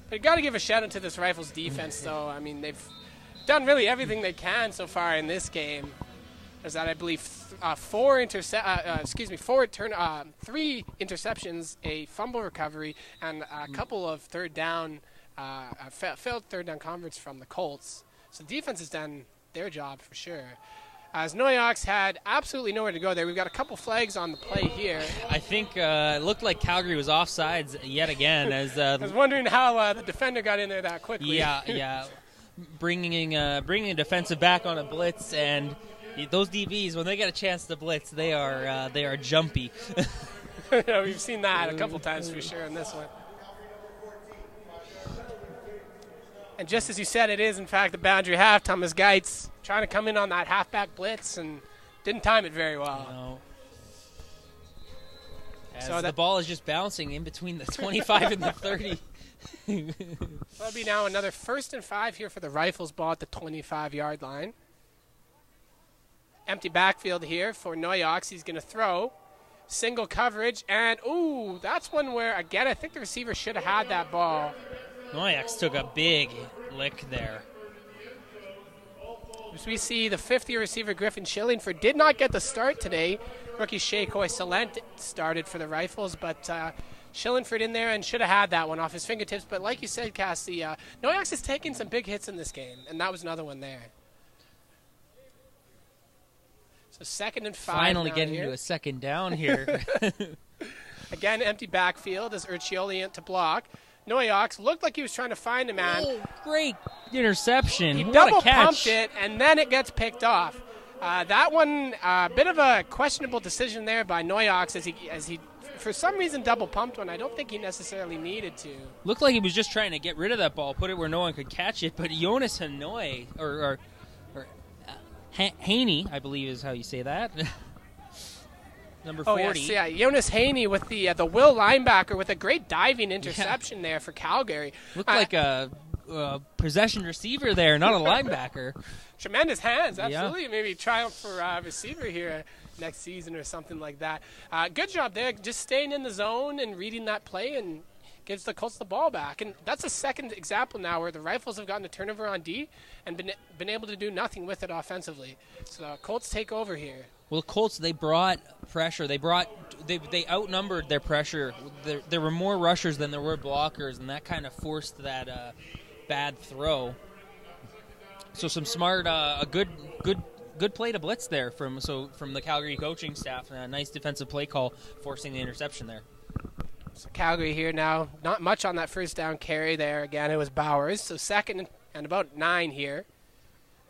But you got to give a shout out to this Rifles defense, though. I mean, they've done really everything they can so far in this game. There's that, I believe, 3 interceptions, a fumble recovery, and a couple of failed third down converts from the Colts. So the defense has done their job for sure. As Noyox had absolutely nowhere to go there. We've got a couple flags on the play here. I think it looked like Calgary was offsides yet again. As I was wondering how the defender got in there that quickly. Yeah. Bringing a defensive back on a blitz, and those DBs, when they get a chance to blitz, they are jumpy. Yeah, we've seen that a couple times for sure in this one. And just as you said, it is, in fact, the boundary half. Thomas Geitz trying to come in on that halfback blitz and didn't time it very well. No. As So the ball is just bouncing in between the 25 and the 30. That'll be now another 1st and 5 here for the Rifles, ball at the 25-yard line. Empty backfield here for Noyox. He's going to throw. Single coverage, and ooh, that's one where, again, I think the receiver should have had that ball. Noyax took a big lick there. As we see, the 50 receiver Griffin Schillingford did not get the start today. Rookie Shea Salent started for the Rifles, but Schillingford in there and should have had that one off his fingertips. But like you said, Cassie, Noyax is taking some big hits in this game, and that was another one there. So 2nd and 5. Finally now getting here. to a second down here. Again, empty backfield as Urcioli to block. Noyox looked like he was trying to find a man. Oh, great interception. He What double a catch. pumped it, and then it gets picked off. That one, a bit of a questionable decision there by Noyox as he, for some reason, double pumped one. I don't think he necessarily needed to. Looked like he was just trying to get rid of that ball, put it where no one could catch it. But Jonas Hanoi, or Haney, I believe is how you say that. Number 40. Oh, yes, yeah. Jonas Haney with the Will linebacker with a great diving interception there for Calgary. Looked like a possession receiver there, not a linebacker. Tremendous hands, absolutely. Yeah. Maybe triumph for receiver here next season or something like that. Good job there, just staying in the zone and reading that play and gives the Colts the ball back. And that's a second example now where the Rifles have gotten a turnover on D and been able to do nothing with it offensively. So the Colts take over here. Well, the Colts, they brought pressure. They outnumbered their pressure. There were more rushers than there were blockers, and that kind of forced that bad throw. So some smart, a good play to blitz there from the Calgary coaching staff. A nice defensive play call, forcing the interception there. So Calgary here now, not much on that first down carry there. Again, it was Bowers. So 2nd and about 9 here.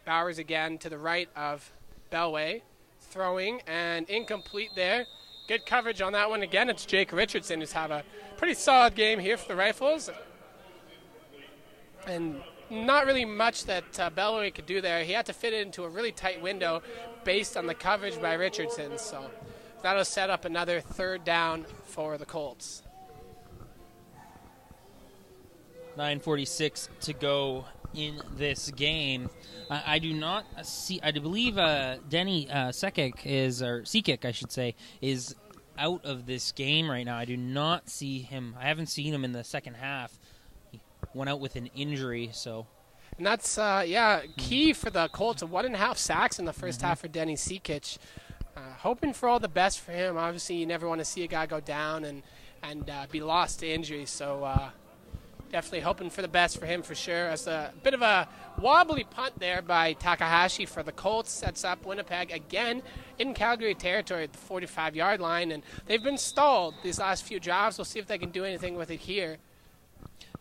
Bowers again to the right of Bellway. Throwing and incomplete there. Good coverage on that one. Again, it's Jake Richardson who's had a pretty solid game here for the Rifles. And not really much that Bellway could do there. He had to fit it into a really tight window based on the coverage by Richardson. So that'll set up another 3rd down for the Colts. 9:46 to go in this game. I do not see. I do believe Denny Sekic, I should say, is out of this game right now. I do not see him. I haven't seen him in the second half. He went out with an injury, so. And that's key for the Colts. 1.5 sacks in the first half for Denny Sekic. Hoping for all the best for him. Obviously, you never want to see a guy go down and be lost to injury. So. Definitely hoping for the best for him for sure. As a bit of a wobbly punt there by Takahashi for the Colts sets up Winnipeg again in Calgary territory at the 45-yard line, and they've been stalled these last few drives. We'll see if they can do anything with it here.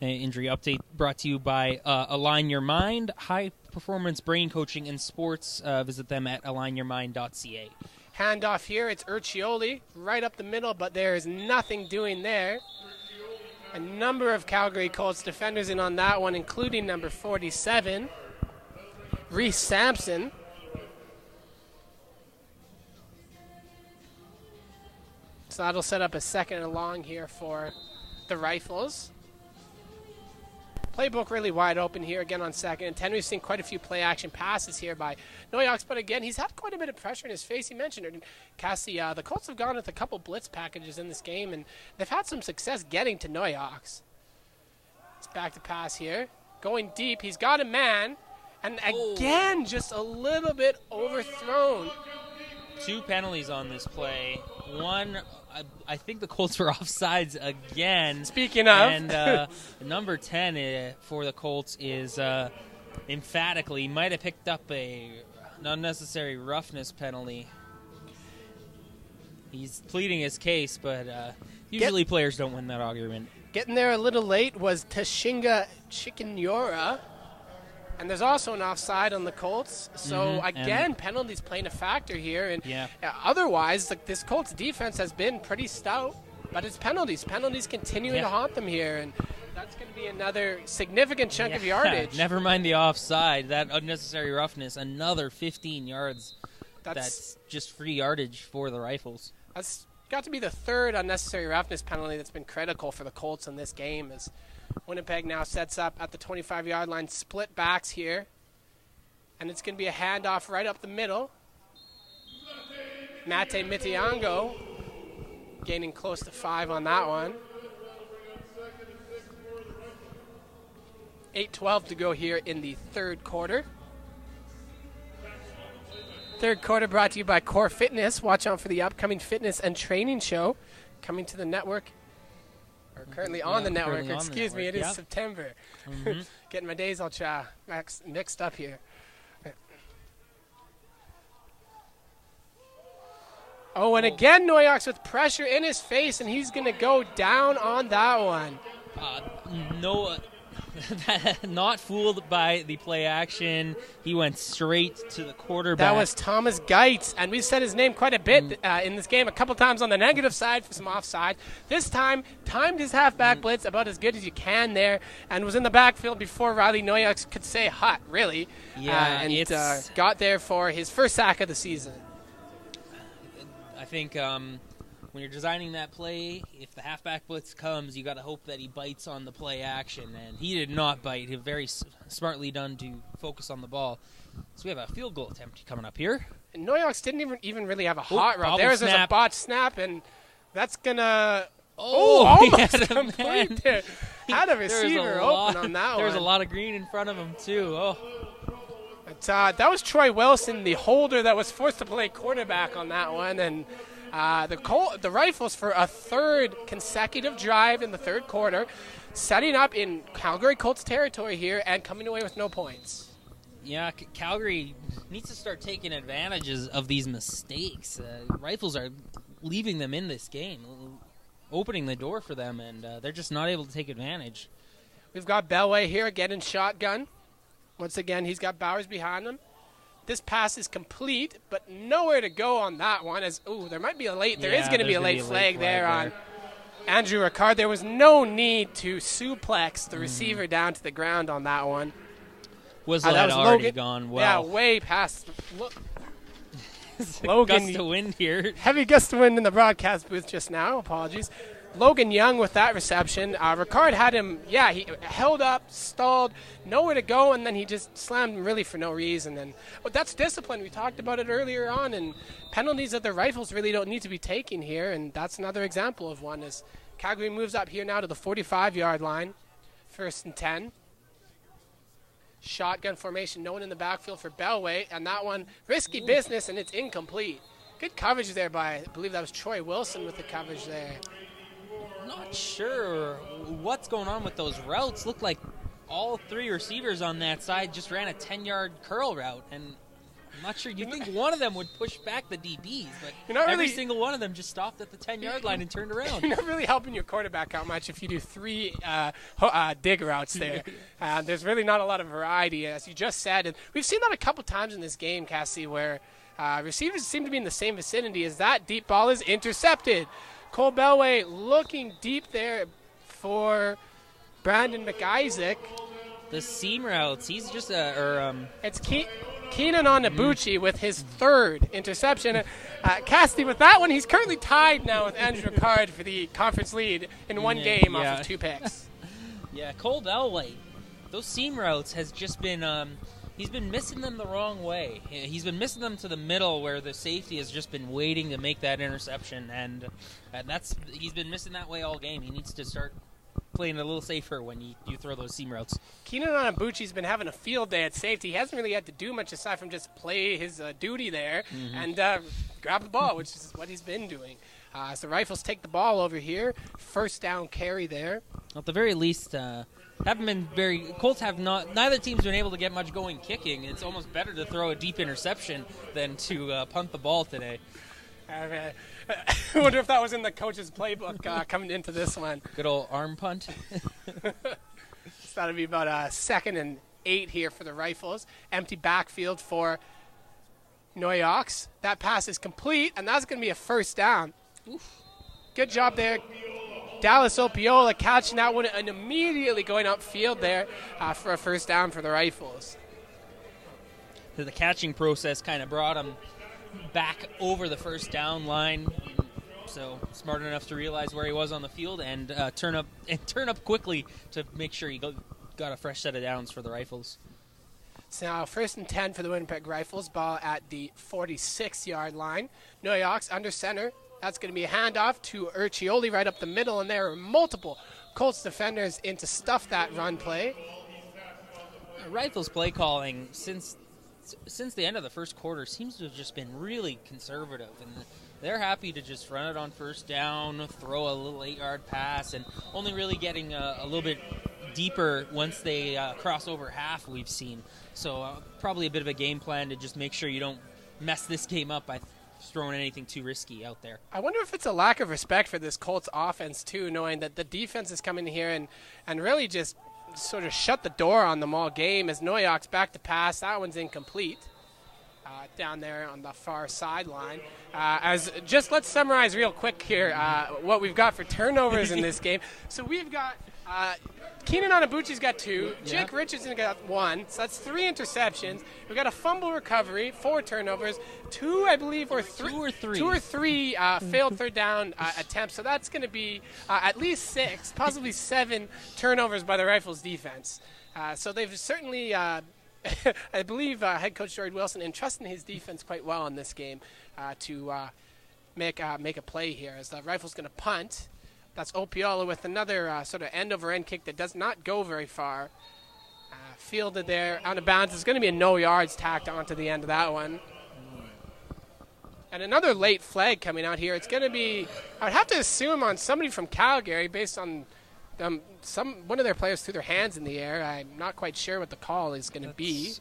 An injury update brought to you by Align Your Mind, high-performance brain coaching in sports. Visit them at alignyourmind.ca. Handoff here. It's Urcioli right up the middle, but there is nothing doing there. A number of Calgary Colts defenders in on that one, including number 47, Reese Sampson. So that'll set up a 2nd and long here for the Rifles. Playbook really wide open here again on 2nd and 10. We've seen quite a few play-action passes here by Noyox, but again, he's had quite a bit of pressure in his face. He mentioned it. And Cassie, the Colts have gone with a couple blitz packages in this game, and they've had some success getting to Noyox. It's back to pass here. Going deep. He's got a man, and again, just a little bit overthrown. 2 penalties on this play. One, I think the Colts were offsides again. Speaking of. And number 10 for the Colts is emphatically might have picked up a unnecessary roughness penalty. He's pleading his case, but usually players don't win that argument. Getting there a little late was Tashinga Chikinyora. And there's also an offside on the Colts. So, again, penalties playing a factor here. And otherwise, this Colts defense has been pretty stout. But it's penalties. Penalties continuing to haunt them here. And That's going to be another significant chunk of yardage. Never mind the offside. That unnecessary roughness, another 15 yards. That's just free yardage for the Rifles. That's got to be the third unnecessary roughness penalty that's been critical for the Colts in this game, as Winnipeg now sets up at the 25-yard line, split backs here. And it's going to be a handoff right up the middle. Mate Mitiango gaining close to 5 on that one. 8:12 to go here in the third quarter. Third quarter brought to you by Core Fitness. Watch out for the upcoming fitness and training show coming to the network. Or currently on the network. Excuse me, it is September. Getting my days all mixed up here. Oh, and again, Noyox with pressure in his face, and he's going to go down on that one. Not fooled by the play action. He went straight to the quarterback. That was Thomas Geitz, and we've said his name quite a bit in this game, a couple times on the negative side for some offside. This time, timed his halfback blitz about as good as you can there, and was in the backfield before Riley Noyox could say hot, really. Yeah, and got there for his first sack of the season. I think when you're designing that play, if the halfback blitz comes, you got to hope that he bites on the play action, and he did not bite. He very smartly done to focus on the ball. So we have a field goal attempt coming up here. And Noyox didn't even really have a hot route. There's a botched snap, and that's gonna almost complete there. Had a receiver open on that one. There's a lot of green in front of him too. But, that was Troy Wilson, the holder that was forced to play quarterback on that one, and the Rifles for a third consecutive drive in the third quarter, setting up in Calgary Colts territory here and coming away with no points. Yeah, Calgary needs to start taking advantages of these mistakes. Rifles are leaving them in this game, opening the door for them, and they're just not able to take advantage. We've got Bellway here getting shotgun. Once again, he's got Bowers behind him. This pass is complete, but nowhere to go on that one. There might be a late. There is going to be a late flag there on Andrew Ricard. There was no need to suplex the receiver down to the ground on that one. Whistle had already gone well. Yeah, way past. Logan, gust of wind here. Heavy gust of wind in the broadcast booth just now. Apologies. Logan Young with that reception. Ricard had him, he held up, stalled, nowhere to go, and then he just slammed him really for no reason. But that's discipline. We talked about it earlier on, and penalties that the Rifles really don't need to be taking here, and that's another example of one. As Calgary moves up here now to the 45-yard line, 1st and 10. Shotgun formation, no one in the backfield for Bellway, and that one, risky business, and it's incomplete. Good coverage there by, I believe that was Troy Wilson with the coverage there. Not sure what's going on with those routes. Looked like all three receivers on that side just ran a 10-yard curl route, and I'm not sure. You'd think one of them would push back the DBs, but every single one of them just stopped at the 10-yard line and turned around. You're not really helping your quarterback out much if you do 3 dig routes there. There's really not a lot of variety, as you just said. And we've seen that a couple times in this game, Cassie, where receivers seem to be in the same vicinity as that deep ball is intercepted. Cole Bellway looking deep there for Brandon McIsaac. The seam routes, he's just It's Keenan Onabuchi with his third interception. Cassidy with that one, he's currently tied now with Andrew Ricard for the conference lead in one game off of 2 picks. Yeah, Cole Bellway, those seam routes has just been he's been missing them the wrong way. He's been missing them to the middle where the safety has just been waiting to make that interception, and he's been missing that way all game. He needs to start playing a little safer when you throw those seam routes. Keenan Onabuchi's been having a field day at safety. He hasn't really had to do much aside from just play his duty there and grab the ball, which is what he's been doing. So Rifles take the ball over here. First down carry there. At the very least, Colts have not. Neither team's been able to get much going kicking. It's almost better to throw a deep interception than to punt the ball today. I wonder if that was in the coach's playbook coming into this one. Good old arm punt. So that'll be about 2nd and 8 here for the Rifles. Empty backfield for Noyox. That pass is complete, and that's going to be a first down. Oof. Good job there. Dallas Opiola catching that one and immediately going upfield there for a first down for the Rifles. The catching process kind of brought him back over the first down line, so smart enough to realize where he was on the field and turn up quickly to make sure he got a fresh set of downs for the Rifles. So now 1st and 10 for the Winnipeg Rifles, ball at the 46-yard line. Noyoks under center. That's going to be a handoff to Urcioli right up the middle, and there are multiple Colts defenders in to stuff that run play. Rifles play calling since the end of the first quarter seems to have just been really conservative, and they're happy to just run it on first down, throw a little 8-yard pass, and only really getting a little bit deeper once they cross over half, we've seen. So probably a bit of a game plan to just make sure you don't mess this game up by throwing anything too risky out there. I wonder if it's a lack of respect for this Colts offense, too, knowing that the defense is coming here and really just sort of shut the door on them all game as Noyoks back to pass. That one's incomplete down there on the far sideline. Let's summarize real quick here what we've got for turnovers in this game. So we've got Keenan Onabuchi's got 2. Jake Richardson got 1. So that's 3 interceptions. We've got a fumble recovery, 4 turnovers, 2, I believe, or 3. 2 or 3 failed third down attempts. So that's going to be at least 6, possibly 7 turnovers by the Rifles defense. So they've certainly, I believe, head coach Jordan Wilson entrusting his defense quite well in this game to make a play here as the Rifles going to punt. That's Opiola with another sort of end-over-end kick that does not go very far. Fielded there, out of bounds. There's going to be a no yards tacked onto the end of that one. And another late flag coming out here. It's going to be, I would have to assume, on somebody from Calgary based on one of their players threw their hands in the air. I'm not quite sure what the call is going to be.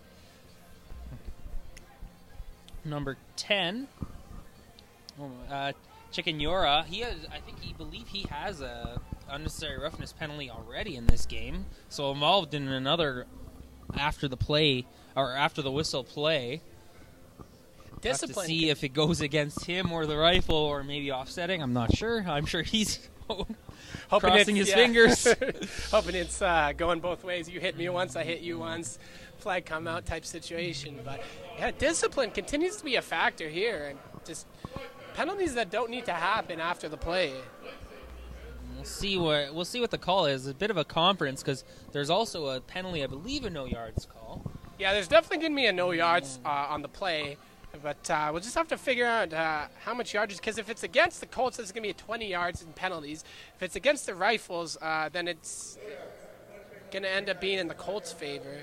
Number 10. Chicken-Yora, I believe he has a unnecessary roughness penalty already in this game. So involved in another after the whistle play. Discipline. Have to see if it goes against him or the Rifle or maybe offsetting. I'm not sure. I'm sure he's crossing his fingers. Hoping it's going both ways. You hit me once, I hit you once. Flag come out type situation. But yeah, discipline continues to be a factor here, and just penalties that don't need to happen after the play. We'll see what the call is. It's a bit of a conference because there's also a penalty, I believe, a no yards call. Yeah, there's definitely going to be a no yards on the play, but we'll just have to figure out how much yardage. Because if it's against the Colts, there's going to be 20 yards in penalties. If it's against the Rifles, then it's going to end up being in the Colts' favor.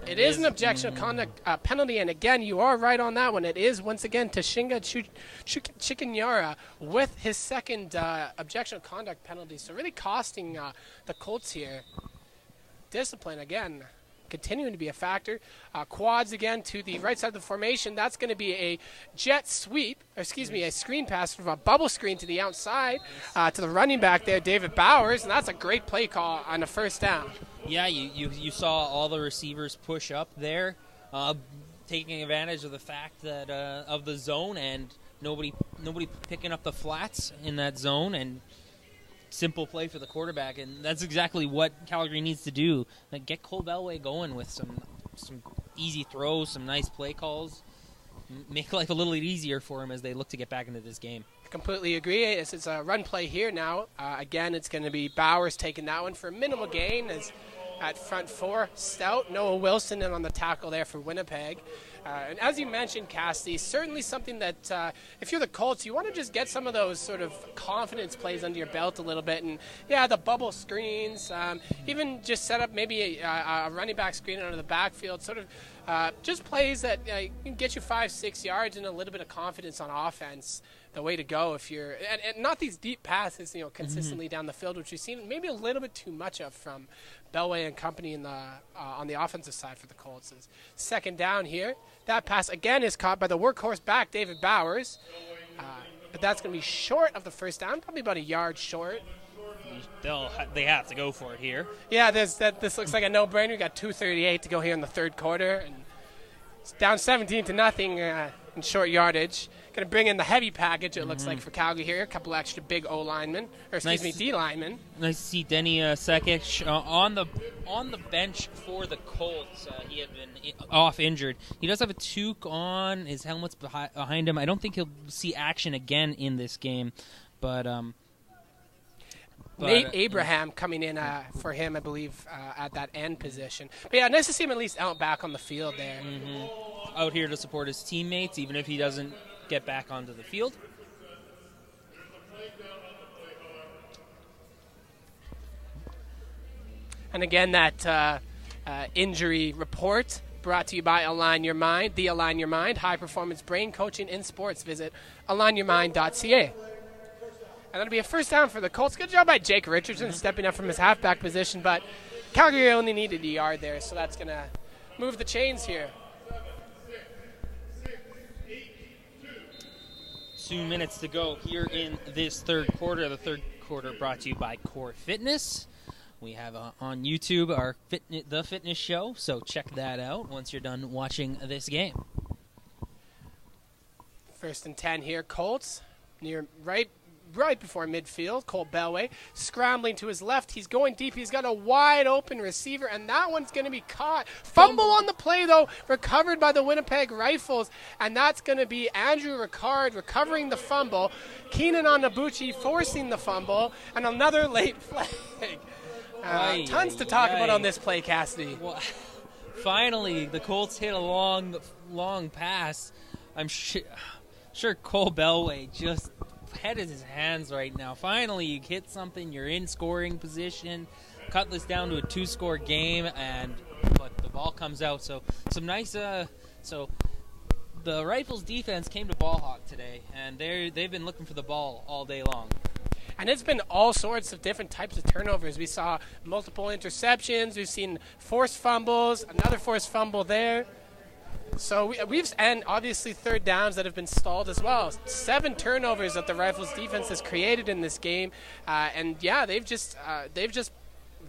It is an objectionable conduct penalty, and again, you are right on that one. It is, once again, Tashinga Chicken-Yara with his second objectionable conduct penalty, so really costing the Colts here. Discipline, again, continuing to be a factor. Quads, again, to the right side of the formation. That's going to be a jet sweep, a screen pass from a bubble screen to the outside to the running back there, David Bowers, and that's a great play call on the first down. Yeah, you saw all the receivers push up there, taking advantage of the fact that of the zone and nobody picking up the flats in that zone, and simple play for the quarterback, and that's exactly what Calgary needs to do. Like, get Cole Belway going with some easy throws, some nice play calls, make life a little easier for him as they look to get back into this game. Completely agree. It's a run play here now. Again, it's going to be Bowers taking that one for a minimal gain. As at front 4, Stout, Noah Wilson, and on the tackle there for Winnipeg. And as you mentioned, Cassidy, certainly something that if you're the Colts, you want to just get some of those sort of confidence plays under your belt a little bit. And, yeah, the bubble screens, even just set up maybe a running back screen out of the backfield, sort of just plays that can get you 5-6 yards and a little bit of confidence on offense. The way to go if you're and not these deep passes, consistently down the field, which we've seen maybe a little bit too much of from Belway and company in the on the offensive side for the Colts. Is second down here. That pass again is caught by the workhorse back, David Bowers, but that's going to be short of the first down, probably about a yard short. They have to go for it here. Yeah, this looks like a no-brainer. We got 2:38 to go here in the third quarter, and it's down 17-0 in short yardage. going to bring in the heavy package, it looks like, for Calgary here. A couple extra big O linemen, or excuse me, D linemen. Nice to see Denny Sekic on the bench for the Colts. He had been off injured. He does have a toque on. His helmet's behind him. I don't think he'll see action again in this game, but Nate Abraham coming in for him, I believe, at that end position. But yeah, nice to see him at least out back on the field there. Out here to support his teammates, even if he doesn't get back onto the field. And again, that injury report brought to you by Align Your Mind, the Align Your Mind, high-performance brain coaching in sports. Visit alignyourmind.ca. And that'll be a first down for the Colts. Good job by Jake Richardson stepping up from his halfback position, but Calgary only needed a yard there, so that's going to move the chains here. 2 minutes to go here in this third quarter. The third quarter brought to you by Core Fitness. We have on YouTube our The Fitness Show, so check that out once you're done watching this game. 1st and 10 here, Colts, near right before midfield. Cole Bellway scrambling to his left. He's going deep. He's got a wide open receiver, and that one's going to be caught. Fumble on the play, though, recovered by the Winnipeg Rifles, and that's going to be Andrew Ricard recovering the fumble. Keenan Onabuchi forcing the fumble, and another late flag. Tons to talk about on this play, Cassidy. Well, finally, the Colts hit a long pass. I'm sure Cole Bellway just head in his hands right now. Finally, you hit something. You're in scoring position. Cut this down to a 2-score game, but the ball comes out. So some nice. So the Rifles defense came to ball hawk today, and they've been looking for the ball all day long. And it's been all sorts of different types of turnovers. We saw multiple interceptions. We've seen forced fumbles, another forced fumble there. So and obviously third downs that have been stalled as well. 7 turnovers that the Rifles defense has created in this game, and yeah, they've just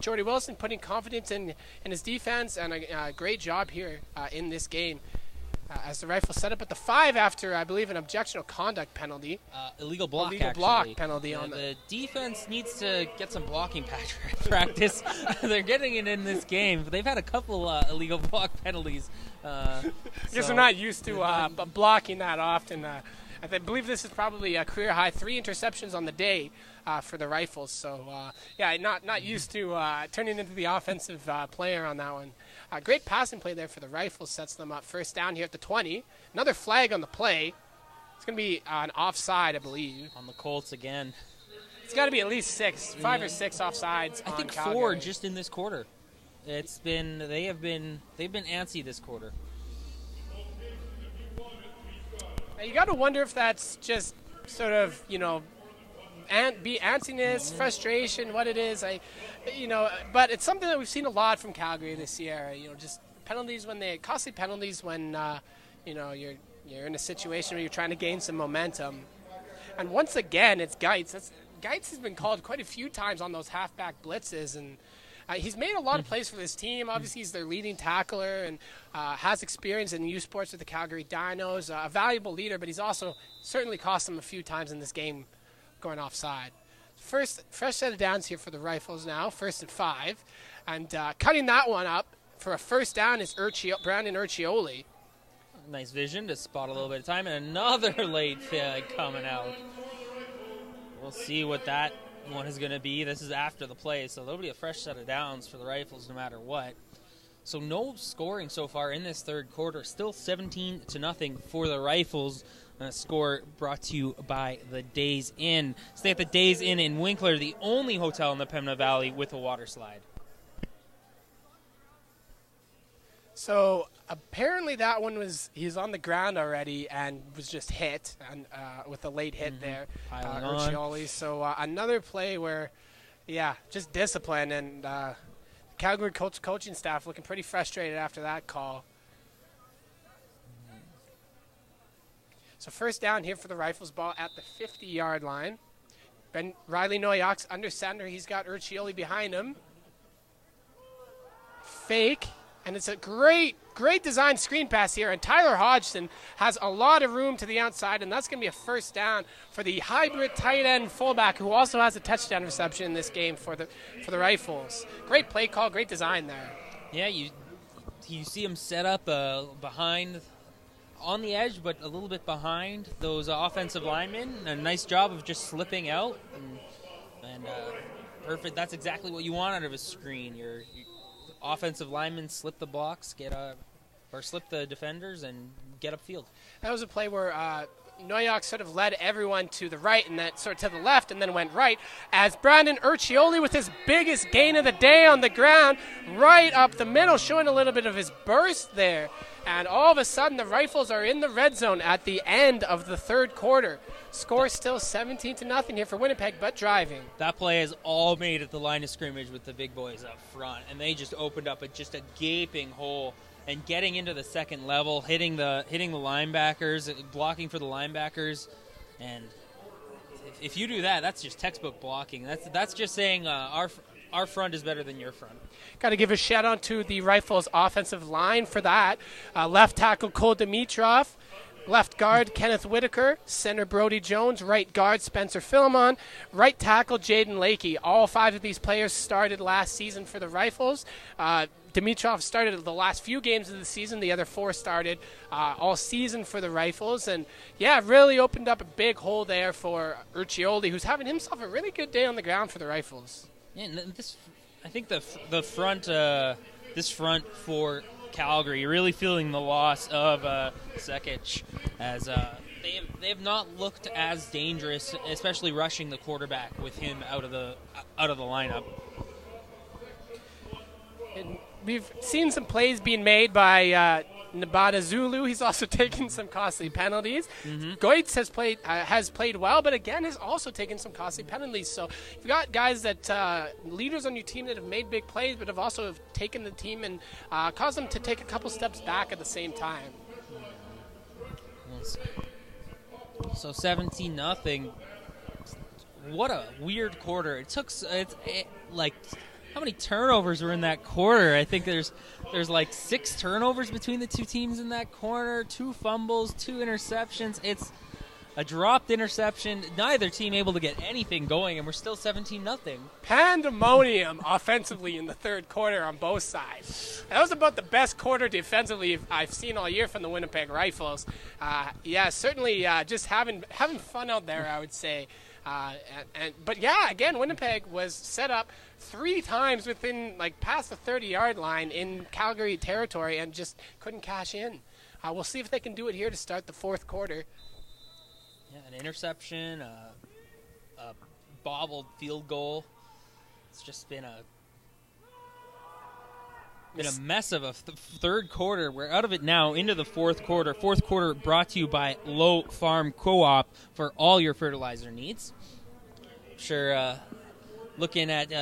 Jordy Wilson putting confidence in his defense, and a great job here in this game. As the Rifles set up at the 5 after, I believe, an objectionable conduct penalty. Illegal block penalty on the defense needs to get some blocking practice. They're getting it in this game. They've had a couple illegal block penalties. Because they're not used to blocking that often. I believe this is probably a career high 3 interceptions on the day for the Rifles. So, yeah, not used to turning into the offensive player on that one. Great passing play there for the Rifles, sets them up. First down here at the 20. Another flag on the play. It's going to be an offside, I believe. On the Colts again. It's got to be at least 5 or 6 offsides. I think Calgary. 4 just in this quarter. They've been antsy this quarter. Now you got to wonder if that's just sort of, antsiness, frustration, what it is. But it's something that we've seen a lot from Calgary this year. Just penalties costly penalties when you're in a situation where you're trying to gain some momentum. And once again, it's Geitz. Geitz has been called quite a few times on those halfback blitzes, and he's made a lot of plays for this team. Obviously, he's their leading tackler and has experience in youth sports with the Calgary Dinos. A valuable leader, but he's also certainly cost them a few times in this game going offside. Fresh set of downs here for the Rifles now, 1st and 5. And cutting that one up for a first down is Brandon Urcioli. Nice vision to spot a little bit of time, and another late flag coming out. We'll see what that one is going to be. This is after the play, so there'll be a fresh set of downs for the Rifles no matter what. So no scoring so far in this third quarter. Still 17-0 for the Rifles. Score brought to you by the Days Inn. Stay at the Days Inn in Winkler, the only hotel in the Pembina Valley with a water slide. So apparently that one he's on the ground already and was just hit and with a late hit there, Urcioli. So another play where, just discipline, and Calgary Colts coaching staff looking pretty frustrated after that call. So first down here for the Rifles, ball at the 50-yard line. Riley Noyak's under center. He's got Urcioli behind him. Fake, and it's a great great design screen pass here, and Tyler Hodgson has a lot of room to the outside, and that's going to be a first down for the hybrid tight end fullback, who also has a touchdown reception in this game for the Rifles. Great play call, great design there. Yeah, you see him set up behind, on the edge, but a little bit behind those offensive linemen. A nice job of just slipping out, and perfect. That's exactly what you want out of a screen. Your offensive linemen slip the blocks, slip the defenders, and get upfield. That was a play where Noyak sort of led everyone to the right and then sort of to the left and then went right, as Brandon Urcioli with his biggest gain of the day on the ground right up the middle, showing a little bit of his burst there. And all of a sudden the Rifles are in the red zone at the end of the third quarter. Score still 17-0 here for Winnipeg, but driving. That play is all made at the line of scrimmage with the big boys up front, and they just opened up just a gaping hole. And getting into the second level, hitting the linebackers, blocking for the linebackers, and if you do that, that's just textbook blocking. That's just saying our front is better than your front. Got to give a shout out to the Rifles offensive line for that. Left tackle Cole Dimitrov, left guard Kenneth Whitaker, center Brody Jones, right guard Spencer Philemon, right tackle Jaden Lakey. All 5 of these players started last season for the Rifles. Dimitrov started the last few games of the season. The other 4 started all season for the Rifles. And, yeah, really opened up a big hole there for Urcioli, who's having himself a really good day on the ground for the Rifles. Yeah, and I think the front, this front for Calgary, really feeling the loss of Sekic, as they have not looked as dangerous, especially rushing the quarterback with him out of the lineup. And we've seen some plays being made by Nabata Zulu. He's also taken some costly penalties. Goitz has played well, but again has also taken some costly penalties. So you've got guys that leaders on your team that have made big plays, but have also taken the team and caused them to take a couple steps back at the same time. So 17-0. What a weird quarter. It took how many turnovers were in that quarter? I think there's like 6 turnovers between the two teams in that corner, 2 fumbles, 2 interceptions. It's a dropped interception. Neither team able to get anything going, and we're still 17-0. Pandemonium offensively in the third quarter on both sides. That was about the best quarter defensively I've seen all year from the Winnipeg Rifles. Certainly just having fun out there, I would say. But yeah, again, Winnipeg was set up 3 times within past the 30-yard line in Calgary territory and just couldn't cash in. We'll see if they can do it here to start the fourth quarter. Yeah, an interception, a bobbled field goal. It's just been a mess of a third quarter. We're out of it now into the fourth quarter. Fourth quarter brought to you by Low Farm Co-op for all your fertilizer needs. Sure, looking at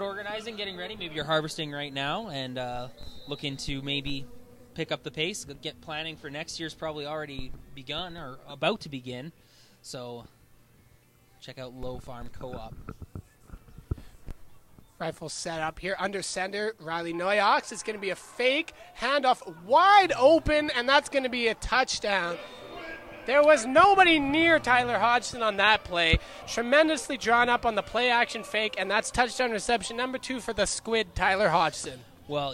organizing, getting ready. Maybe you're harvesting right now and looking to maybe pick up the pace. Get planning for next year's probably already begun or about to begin. So check out Low Farm Co-op. Rifle set up here under center. Riley Noyox. It's going to be a fake handoff wide open, and that's going to be a touchdown. There was nobody near Tyler Hodgson on that play. Tremendously drawn up on the play action fake, and that's touchdown reception number 2 for the squid, Tyler Hodgson. Well,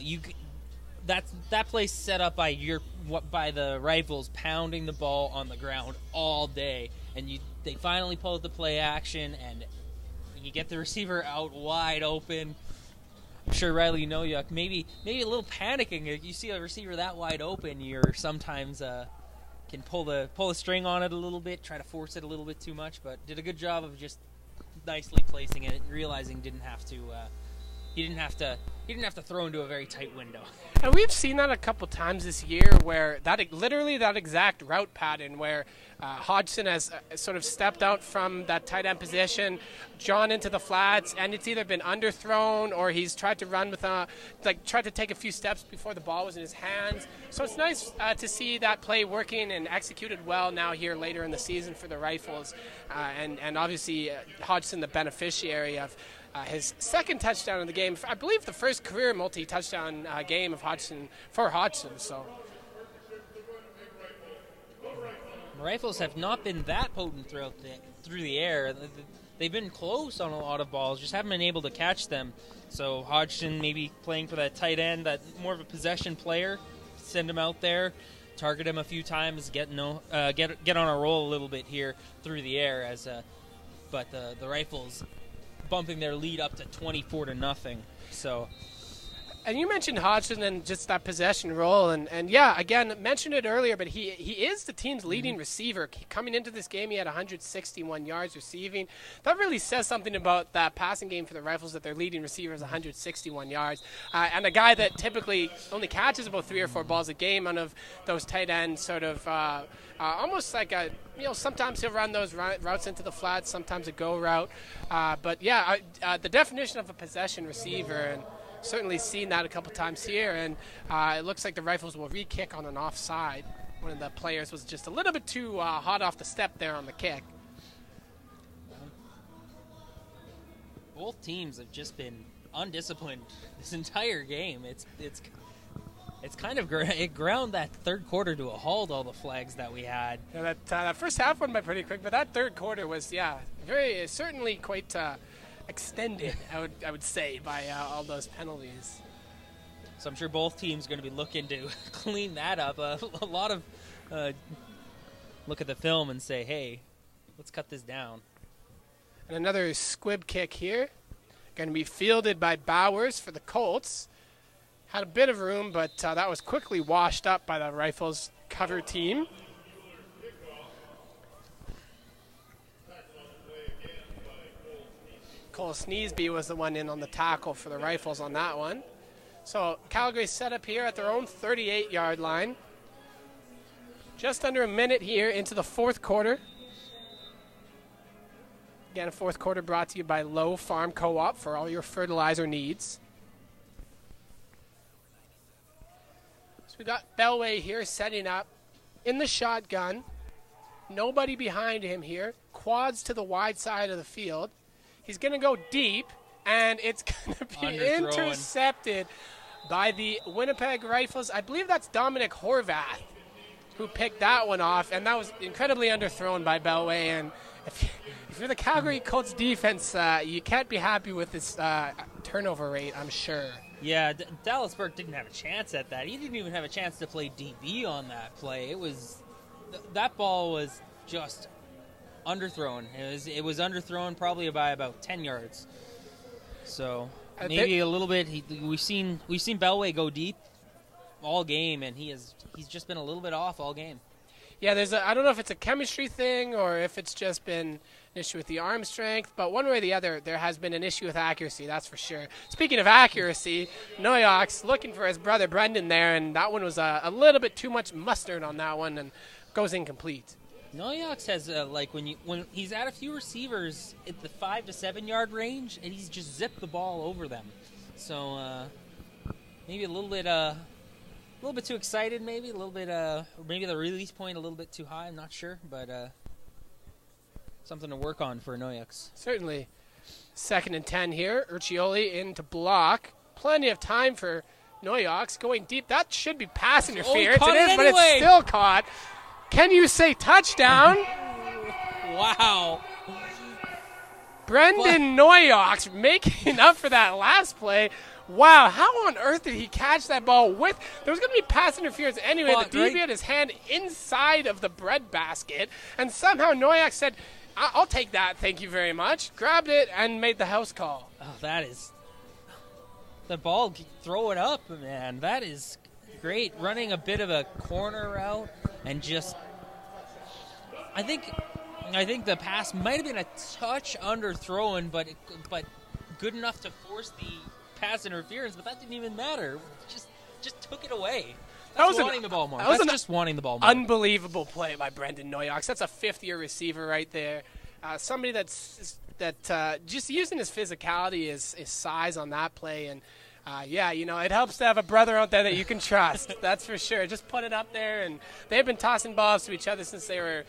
that play set up by the Rifles pounding the ball on the ground all day, and they finally pulled the play action, and you get the receiver out wide open. I'm sure Riley Noyak maybe a little panicking. You see a receiver that wide open, you're sometimes can pull the string on it a little bit, try to force it a little bit too much, but did a good job of just nicely placing it and realizing he didn't have to throw into a very tight window. And we've seen that a couple times this year where that exact route pattern where Hodgson has sort of stepped out from that tight end position, drawn into the flats, and it's either been underthrown or he's tried to run with tried to take a few steps before the ball was in his hands. So it's nice to see that play working and executed well now here later in the season for the Rifles, and obviously Hodgson the beneficiary of his second touchdown in the game. I believe the first career multi-touchdown game of Hodgson for Hodgson. So Rifles have not been that potent through the air. They've been close on a lot of balls, just haven't been able to catch them. So Hodgson maybe playing for that tight end, that more of a possession player, send him out there, target him a few times, get on a roll a little bit here through the air. But the Rifles bumping their lead up to 24-0. So. And you mentioned Hodgson and just that possession role, and yeah, again, mentioned it earlier, but he is the team's leading receiver. Coming into this game, he had 161 yards receiving. That really says something about that passing game for the Rifles, that their leading receiver is 161 yards. And a guy that typically only catches about 3 or 4 balls a game out of those tight ends, sort of almost like sometimes he'll run those routes into the flats, sometimes a go route. But yeah, the definition of a possession receiver, and certainly seen that a couple times here, and it looks like the Rifles will re-kick on an offside. One of the players was just a little bit too hot off the step there on the kick. Both teams have just been undisciplined this entire game. It's kind of it ground that third quarter to a halt, all the flags that we had. Yeah, that first half went by pretty quick, but that third quarter was certainly quite extended, I would say, by all those penalties. So I'm sure both teams are going to be looking to clean that up. A lot of look at the film and say, hey, let's cut this down. And another squib kick here. Going to be fielded by Bowers for the Colts. Had a bit of room, but that was quickly washed up by the Rifles cover team. Cole Sneesby was the one in on the tackle for the Rifles on that one. So Calgary set up here at their own 38-yard line. Just under a minute here into the fourth quarter. Again, fourth quarter brought to you by Lowe Farm Co-op for all your fertilizer needs. So we got Bellway here setting up in the shotgun. Nobody behind him here. Quads to the wide side of the field. He's going to go deep, and it's going to be intercepted by the Winnipeg Rifles. I believe that's Dominic Horvath who picked that one off, and that was incredibly underthrown by Bellway. And if you're the Calgary Colts defense, you can't be happy with this turnover rate, I'm sure. Yeah, Dallas Burke didn't have a chance at that. He didn't even have a chance to play DB on that play. That ball was just underthrown. It was underthrown probably by about 10 yards. So maybe a little bit. We've seen Bellway go deep all game, and he's just been a little bit off all game. Yeah, I don't know if it's a chemistry thing or if it's just been an issue with the arm strength, but one way or the other, there has been an issue with accuracy, that's for sure. Speaking of accuracy, Noyox looking for his brother Brendan there, and that one was a little bit too much mustard on that one and goes incomplete. Noyox has when he's at a few receivers at the 5 to 7 yard range, and he's just zipped the ball over them. So maybe a little bit too excited, maybe a little bit, maybe the release point a little bit too high. I'm not sure, but something to work on for Noyox. Certainly. 2nd and 10 here. Urcioli in to block. Plenty of time for Noyox going deep. That should be pass interference. It is, but it's still caught. Can you say touchdown? Wow. Brendan Noyox making up for that last play. Wow, how on earth did he catch that ball with? There was going to be pass interference anyway. The DB had his hand inside of the bread basket, and somehow Noyox said, I'll take that, thank you very much. Grabbed it and made the house call. Oh, that is... The ball, throw it up, man. That is great. Running a bit of a corner route and just... I think the pass might have been a touch underthrown, but good enough to force the pass interference, but that didn't even matter. Just took it away. That's wanting the ball more. That's just wanting the ball more. Unbelievable play by Brendan Noyox. That's a fifth-year receiver right there. Somebody that's just using his physicality, his size on that play, and it helps to have a brother out there that you can trust. That's for sure. Just put it up there, and they've been tossing balls to each other since they were,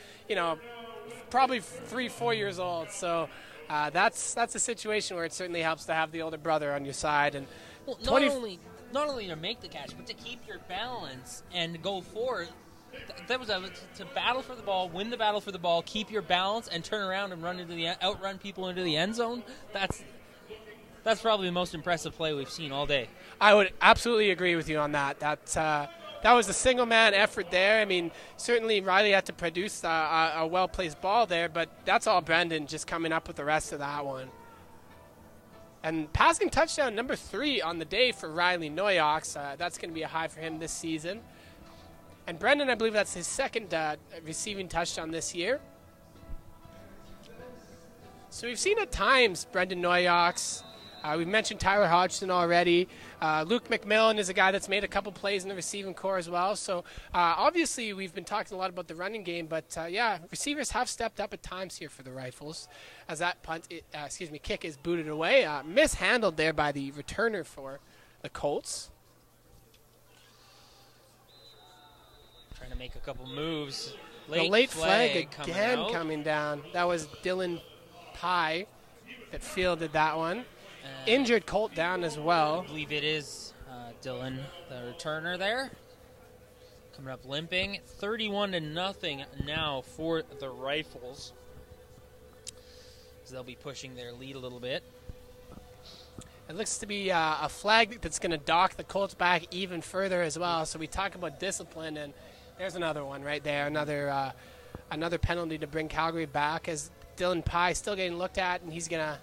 probably 3-4 years old. So That's a situation where it certainly helps to have the older brother on your side. And Well, not only to make the catch, but to keep your balance and go forward. That was to battle for the ball, win the battle for the ball, keep your balance, and turn around and outrun people into the end zone. That's probably the most impressive play we've seen all day. I would absolutely agree with you on that. That was a single-man effort there. I mean, certainly Riley had to produce a well-placed ball there, but that's all Brendan just coming up with the rest of that one. And passing touchdown number 3 on the day for Riley Noyox. That's going to be a high for him this season. And Brendan, I believe that's his second receiving touchdown this year. So we've seen at times Brendan Noyox. We've mentioned Tyler Hodgson already. Luke McMillan is a guy that's made a couple plays in the receiving core as well. So obviously we've been talking a lot about the running game, but receivers have stepped up at times here for the Rifles as that kick is booted away. Mishandled there by the returner for the Colts. Trying to make a couple moves. The late flag again coming down. That was Dylan Pye that fielded that one. Injured Colt down as well. I believe it is Dylan, the returner there. Coming up limping. 31-0 now for the Rifles. So they'll be pushing their lead a little bit. It looks to be a flag that's going to dock the Colts back even further as well. So we talk about discipline, and there's another one right there. Another penalty to bring Calgary back as Dylan Pye still getting looked at, and he's going to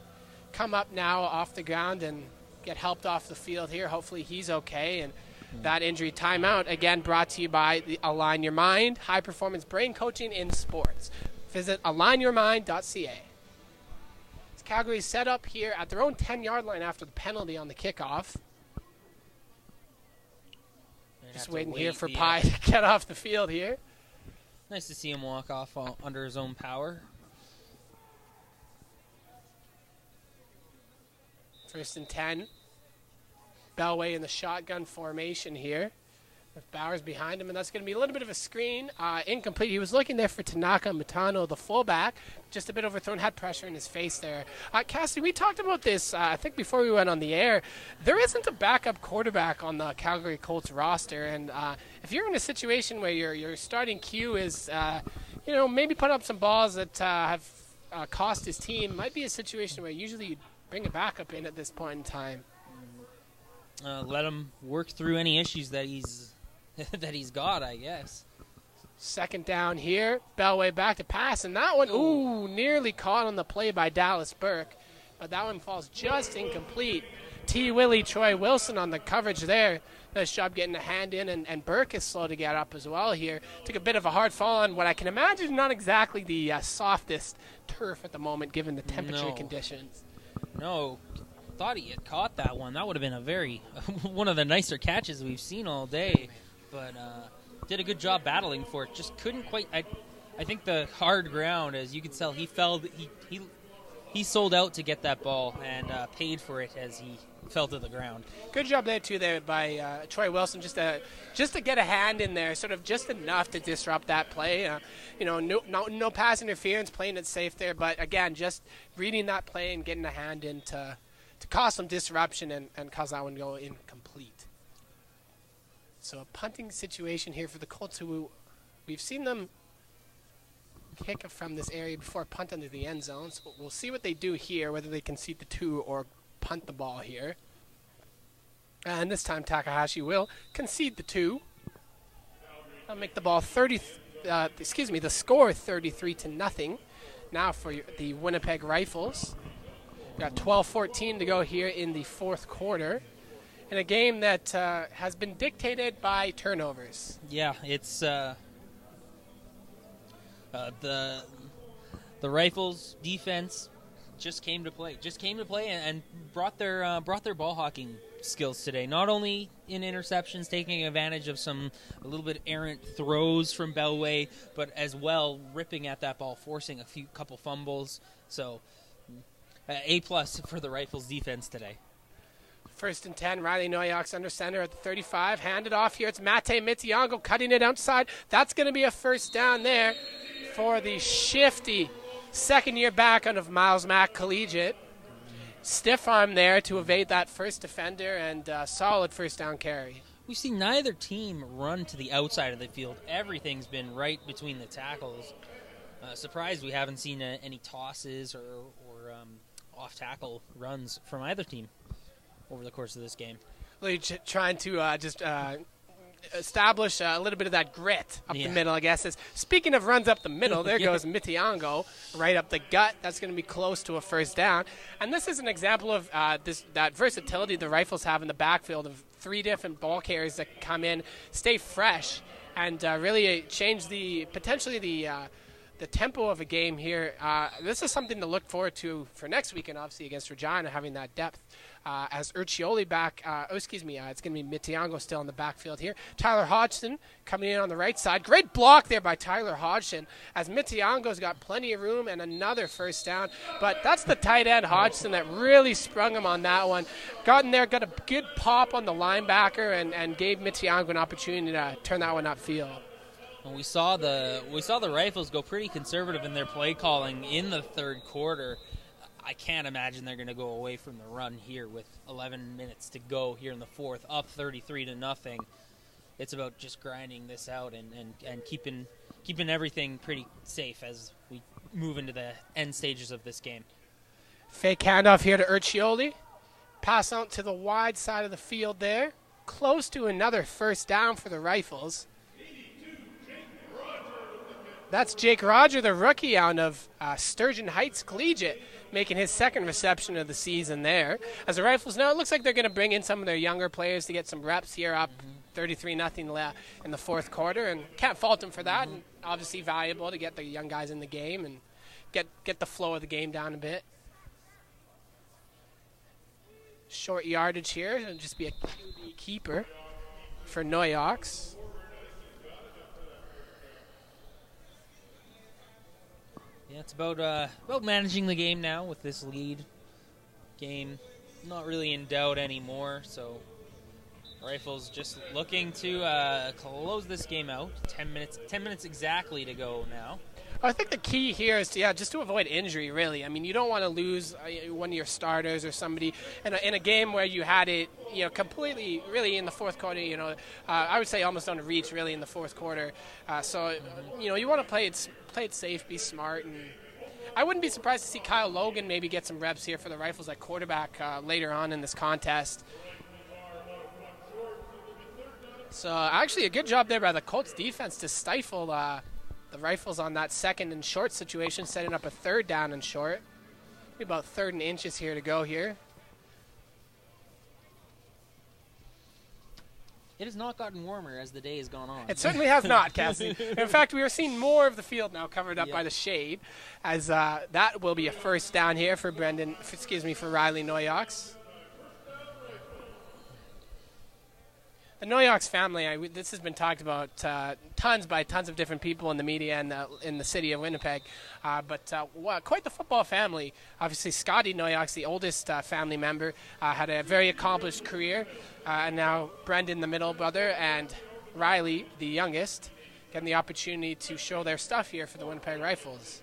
come up now off the ground and get helped off the field here. Hopefully he's okay. And that injury timeout, again, brought to you by the Align Your Mind, high-performance brain coaching in sports. Visit alignyourmind.ca. Calgary's set up here at their own 10-yard line after the penalty on the kickoff. Just waiting here for Pye to get off the field here. Nice to see him walk off under his own power. First and 10. Bellway in the shotgun formation here with Bowers behind him, and that's going to be a little bit of a screen. Incomplete. He was looking there for Tanaka Matano, the fullback. Just a bit overthrown, had pressure in his face there. Cassidy, we talked about this, I think, before we went on the air. There isn't a backup quarterback on the Calgary Colts roster, and if you're in a situation where your starting Q is, maybe put up some balls that have cost his team, it might be a situation where usually you'd bring a backup in at this point in time. Let him work through any issues that he's got, I guess. Second down here. Bellway back to pass, and that one, nearly caught on the play by Dallas Burke, but that one falls just incomplete. T. Willie Troy Wilson on the coverage there. Nice job getting a hand in, and Burke is slow to get up as well here. Took a bit of a hard fall on what I can imagine is not exactly the softest turf at the moment, given the temperature conditions. No, thought he had caught that one. That would have been a very one of the nicer catches we've seen all day. But did a good job battling for it. Just couldn't quite. I think the hard ground, as you could tell, he fell. He sold out to get that ball and paid for it as he fell to the ground. Good job there by Troy Wilson, just to get a hand in there, sort of just enough to disrupt that play. No pass interference, playing it safe there, but again, just reading that play and getting a hand in to cause some disruption and cause that one to go incomplete. So a punting situation here for the Colts, who we've seen them kick from this area before, punt into the end zone. So we'll see what they do here, whether they concede the 2 or punt the ball here. And this time Takahashi will concede the 2. That'll make the ball the score 33-0 now for the Winnipeg Rifles. Got 12-14 to go here in the fourth quarter, in a game that has been dictated by turnovers. Yeah, it's the Rifles defense just came to play and brought their ball hawking skills today. Not only in interceptions, taking advantage of a little bit errant throws from Bellway, but as well ripping at that ball, forcing couple fumbles. So A+ for the Rifles defense today. First and 10, Riley Noyox under center at the 35. Handed off here. It's Mate Mitiango cutting it outside. That's going to be a first down there for the shifty Second year back out of Miles Mack Collegiate. Stiff arm there to evade that first defender, and solid first down carry. We've seen neither team run to the outside of the field. Everything's been right between the tackles. Surprised we haven't seen any tosses or off-tackle runs from either team over the course of this game. Really trying to just establish a little bit of that grit up the middle, I guess. Speaking of runs up the middle, there goes Mitiango right up the gut. That's going to be close to a first down. And this is an example of that versatility the Rifles have in the backfield of 3 different ball carriers that come in, stay fresh, and really change potentially the tempo of a game here. This is something to look forward to for next weekend, obviously, against Regina, having that depth. As Urcioli back, it's going to be Mitiango still in the backfield here. Tyler Hodgson coming in on the right side. Great block there by Tyler Hodgson, as Mitiango's got plenty of room and another first down. But that's the tight end, Hodgson, that really sprung him on that one. Got in there, got a good pop on the linebacker, and gave Mitiango an opportunity to turn that one upfield. And we saw the Rifles go pretty conservative in their play calling in the third quarter. I can't imagine they're going to go away from the run here with 11 minutes to go here in the fourth, up 33-0. It's about just grinding this out and keeping everything pretty safe as we move into the end stages of this game. Fake handoff here to Urcioli. Pass out to the wide side of the field there. Close to another first down for the Rifles. That's Jake Roger, the rookie out of Sturgeon Heights Collegiate, making his second reception of the season there. As the Rifles now, it looks like they're going to bring in some of their younger players to get some reps here, up 33-0 in the fourth quarter, and can't fault them for that. And obviously valuable to get the young guys in the game and get the flow of the game down a bit. Short yardage here, it'll just be a QB keeper for Noyox. Yeah, it's about managing the game now with this lead. Game not really in doubt anymore, so Rifles just looking to close this game out. 10 minutes exactly to go now. I think the key here is just to avoid injury, really. I mean, you don't want to lose one of your starters or somebody in a game where you had it, completely, really in the fourth quarter. I would say almost on a reach, really, in the fourth quarter. So you want to play it safe, be smart, and I wouldn't be surprised to see Kyle Logan maybe get some reps here for the Rifles at quarterback later on in this contest. So actually, a good job there by the Colts defense to stifle the Rifles on that second and short situation, setting up a third down and short. Maybe about 3rd and inches here to go here. It has not gotten warmer as the day has gone on. It certainly has not, Cassie. In fact, we are seeing more of the field now covered up by the shade, as that will be a first down here for Riley Noyox. The Noyox family, this has been talked about tons of different people in the media and in the city of Winnipeg. But quite the football family. Obviously, Scotty Noyox, the oldest family member, had a very accomplished career. And now Brendan, the middle brother, and Riley, the youngest, getting the opportunity to show their stuff here for the Winnipeg Rifles.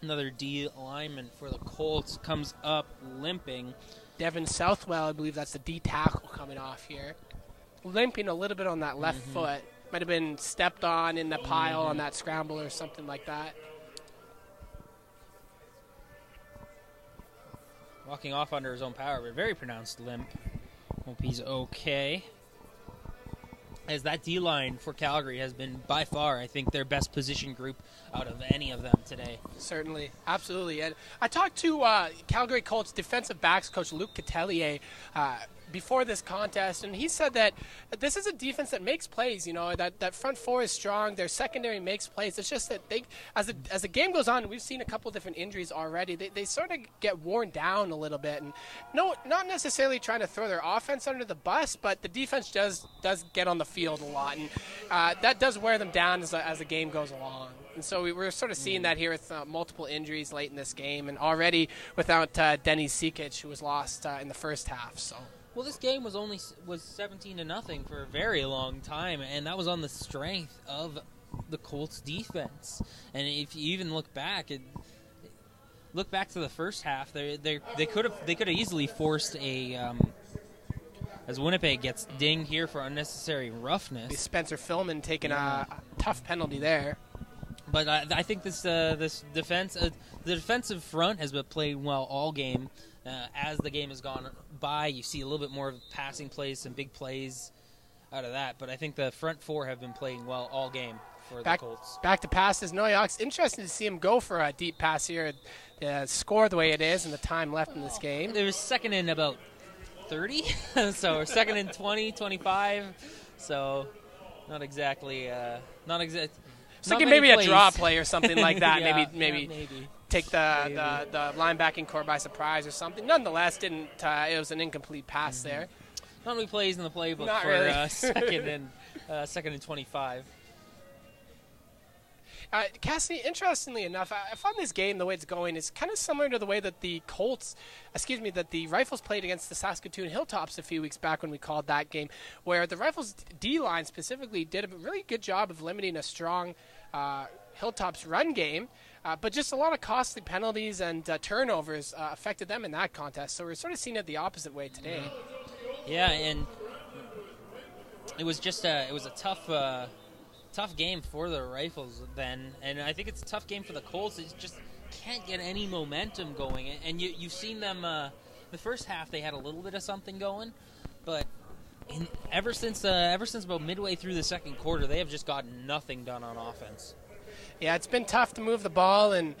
Another D lineman for the Colts comes up limping. Devin Southwell, I believe that's the D tackle coming off here. Limping a little bit on that left foot. Might have been stepped on in the pile on that scramble or something like that. Walking off under his own power, but very pronounced limp. Hope he's okay. As that D-line for Calgary has been by far, I think, their best position group out of any of them today. Certainly. Absolutely. And I talked to Calgary Colts defensive backs coach Luke Catelier before this contest, and he said that this is a defense that makes plays. That front four is strong. Their secondary makes plays. It's just that as the game goes on, we've seen a couple different injuries already. They sort of get worn down a little bit, and not necessarily trying to throw their offense under the bus, but the defense does get on the field a lot, and that does wear them down as the game goes along. And so we're sort of seeing that here with multiple injuries late in this game, and already without Denny Sekic, who was lost in the first half. So. Well, this game was 17-0 for a very long time, and that was on the strength of the Colts defense. And if you even look back to the first half, they could have easily forced a as Winnipeg gets dinged here for unnecessary roughness. Spencer Philman taking a tough penalty there. But I think this defense, the defensive front has been playing well all game. As the game has gone by, you see a little bit more of passing plays, some big plays out of that. But I think the front four have been playing well all game for the Colts. Back to passes. Noyox, interesting to see him go for a deep pass here. Score the way it is and the time left in this game. There was second in about 30, so second in 20, 25. So not exactly. Thinking maybe a draw play or something like that. Yeah, maybe maybe take the linebacking core by surprise or something. Nonetheless, it was an incomplete pass there. Not many plays in the playbook Not for really. second and 25. Cassidy, interestingly enough, I find this game, the way it's going, is kind of similar to the way that the Rifles played against the Saskatoon Hilltops a few weeks back when we called that game, where the Rifles D-line specifically did a really good job of limiting a strong Hilltops run game, but just a lot of costly penalties and turnovers affected them in that contest. So we're sort of seeing it the opposite way today. Yeah, and it was just it was a tough game for the Rifles then, and I think it's a tough game for the Colts. It just can't get any momentum going, and you've seen them the first half they had a little bit of something going, but ever since about midway through the second quarter, they have just gotten nothing done on offense. Yeah, it's been tough to move the ball, and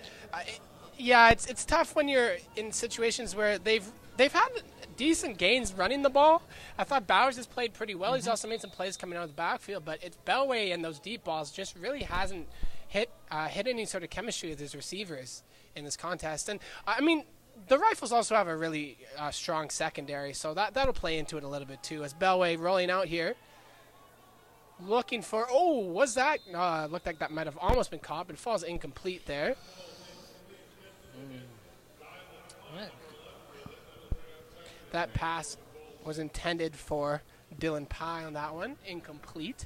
it's tough when you're in situations where they've had decent gains running the ball. I thought Bowers has played pretty well. He's also made some plays coming out of the backfield, but it's Bellway and those deep balls just really hasn't hit any sort of chemistry with his receivers in this contest. And I mean, the Rifles also have a really strong secondary, so that'll play into it a little bit too. As Bellway rolling out here, looking for was that looked like that might have almost been caught, but it falls incomplete there. That pass was intended for Dylan Pye on that one. Incomplete.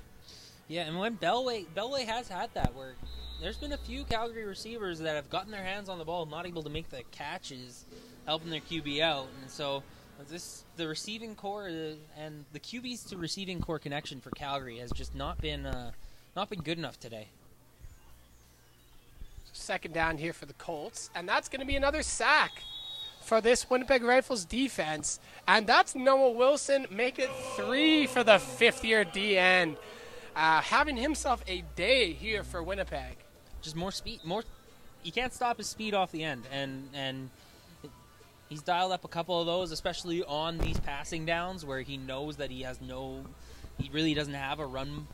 Yeah, and when Bellway has had that, where there's been a few Calgary receivers that have gotten their hands on the ball, not able to make the catches, helping their QB out. And so the receiving core and the QBs to receiving core connection for Calgary has just not been good enough today. Second down here for the Colts, and that's going to be another sack for this Winnipeg Rifles defense, and that's Noah Wilson. Make it 3 for the fifth-year DN, having himself a day here for Winnipeg. Just more speed, you can't stop his speed off the end, and he's dialed up a couple of those, especially on these passing downs where he knows that he really doesn't have a run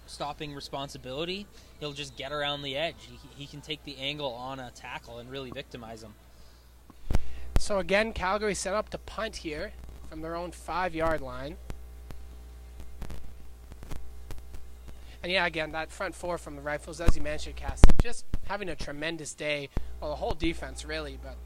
stopping responsibility. He'll just get around the edge. He can take the angle on a tackle and really victimize him. So again, Calgary set up to punt here from their own 5-yard line. And yeah, again, that front four from the Rifles, as you mentioned, Cassie, just having a tremendous day. Well, the whole defense, really. But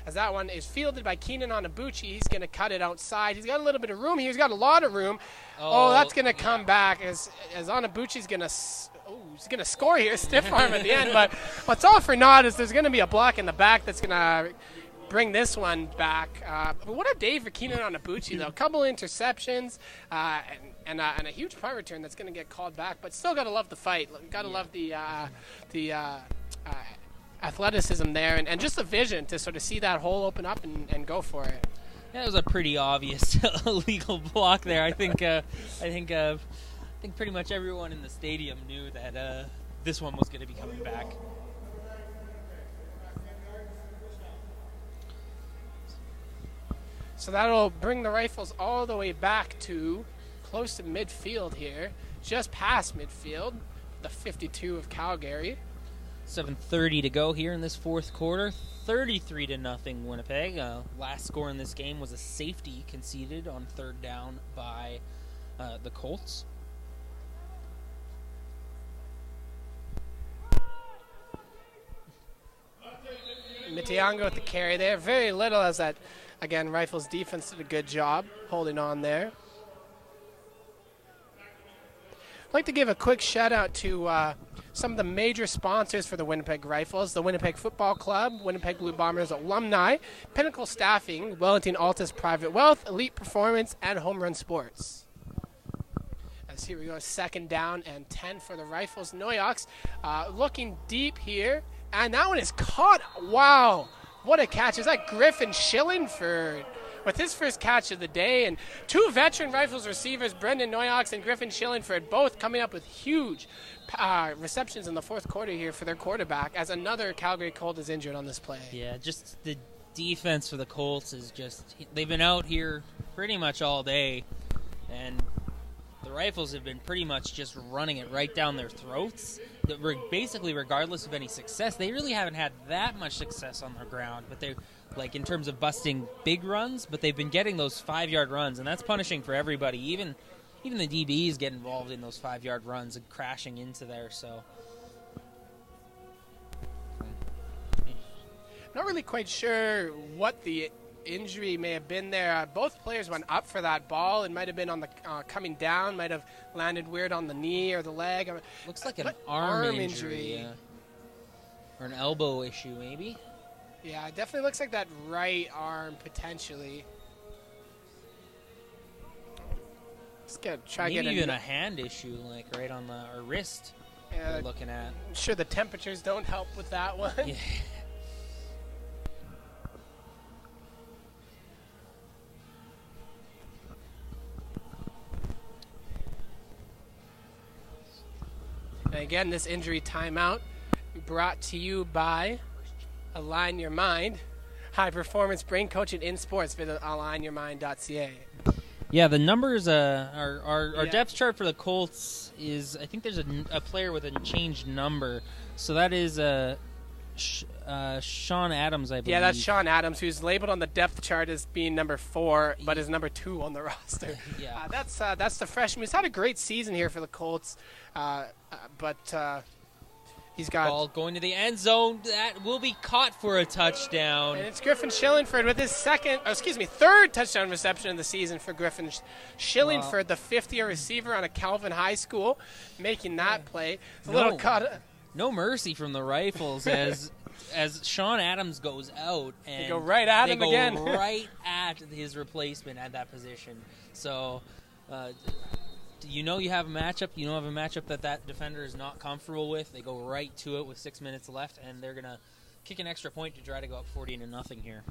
as that one is fielded by Keenan Onabuchi, he's going to cut it outside. He's got a little bit of room here. He's got a lot of room. That's going to come back as Onabuchi's going to... he's going to score here, stiff arm at the end. But what's all for naught is there's going to be a block in the back that's going to bring this one back. But what a day for Keenan Onabuchi, though. A couple interceptions and a huge punt return that's going to get called back. But still got to love the fight. Got to love the athleticism there and just the vision to sort of see that hole open up and go for it. Yeah, it was a pretty obvious illegal block there. I think pretty much everyone in the stadium knew that this one was going to be coming back. So that'll bring the Rifles all the way back to close to midfield here, just past midfield, the 52 of Calgary. 7:30 to go here in this fourth quarter. 33-0 Winnipeg. Last score in this game was a safety conceded on third down by the Colts. Mitiango with the carry there. Very little as that, again, Rifles defense did a good job holding on there. I'd like to give a quick shout out to some of the major sponsors for the Winnipeg Rifles: the Winnipeg Football Club, Winnipeg Blue Bombers alumni, Pinnacle Staffing, Wellington Altus Private Wealth, Elite Performance, and Home Run Sports. As here we go, 2nd down and 10 for the Rifles. Noyox looking deep here, and that one is caught. Wow, what a catch. Is that Griffin Schillingford with his first catch of the day? And 2 veteran Rifles receivers, Brendan Noyox and Griffin Schillingford, both coming up with huge receptions in the 4th quarter here for their quarterback, as another Calgary Colt is injured on this play. Yeah, just the defense for the Colts is just, they've been out here pretty much all day, and the Rifles have been pretty much just running it right down their throats. Basically, regardless of any success, they really haven't had that much success on the ground, but they're like in terms of busting big runs, but they've been getting those 5-yard runs, and that's punishing for everybody. Even the DBs get involved in those 5-yard runs and crashing into there. So, not really quite sure what the injury may have been there. Both players went up for that ball. It might have been on the coming down, might have landed weird on the knee or the leg. Looks like an arm injury. Yeah. Or an elbow issue, maybe. Yeah, it definitely looks like that right arm potentially. Maybe even a hand issue, like right on the wrist. We're looking at. I'm sure the temperatures don't help with that one. Yeah. And again, this injury timeout brought to you by Align Your Mind, high performance brain coaching in sports. Visit alignyourmind.ca. Yeah, the numbers, our depth chart for the Colts is, I think there's a player with a changed number. So that is Sean Adams, I believe. Yeah, that's Sean Adams, who's labeled on the depth chart as being number 4, but is number 2 on the roster. Yeah. That's the freshman. He's had a great season here for the Colts, but he's got ball going to the end zone. That will be caught for a touchdown. And it's Griffin Schillingford with his third touchdown reception of the season for Griffin Schillingford, the 5th-year receiver on a Calvin High School, making that play. It's a little cut. No mercy from the Rifles as Sean Adams goes out, and they go right at him again. They go right at his replacement at that position. So, you know you have a matchup. You know have a matchup that defender is not comfortable with. They go right to it with 6 minutes left, and they're gonna kick an extra point to try to go up 40-0 here.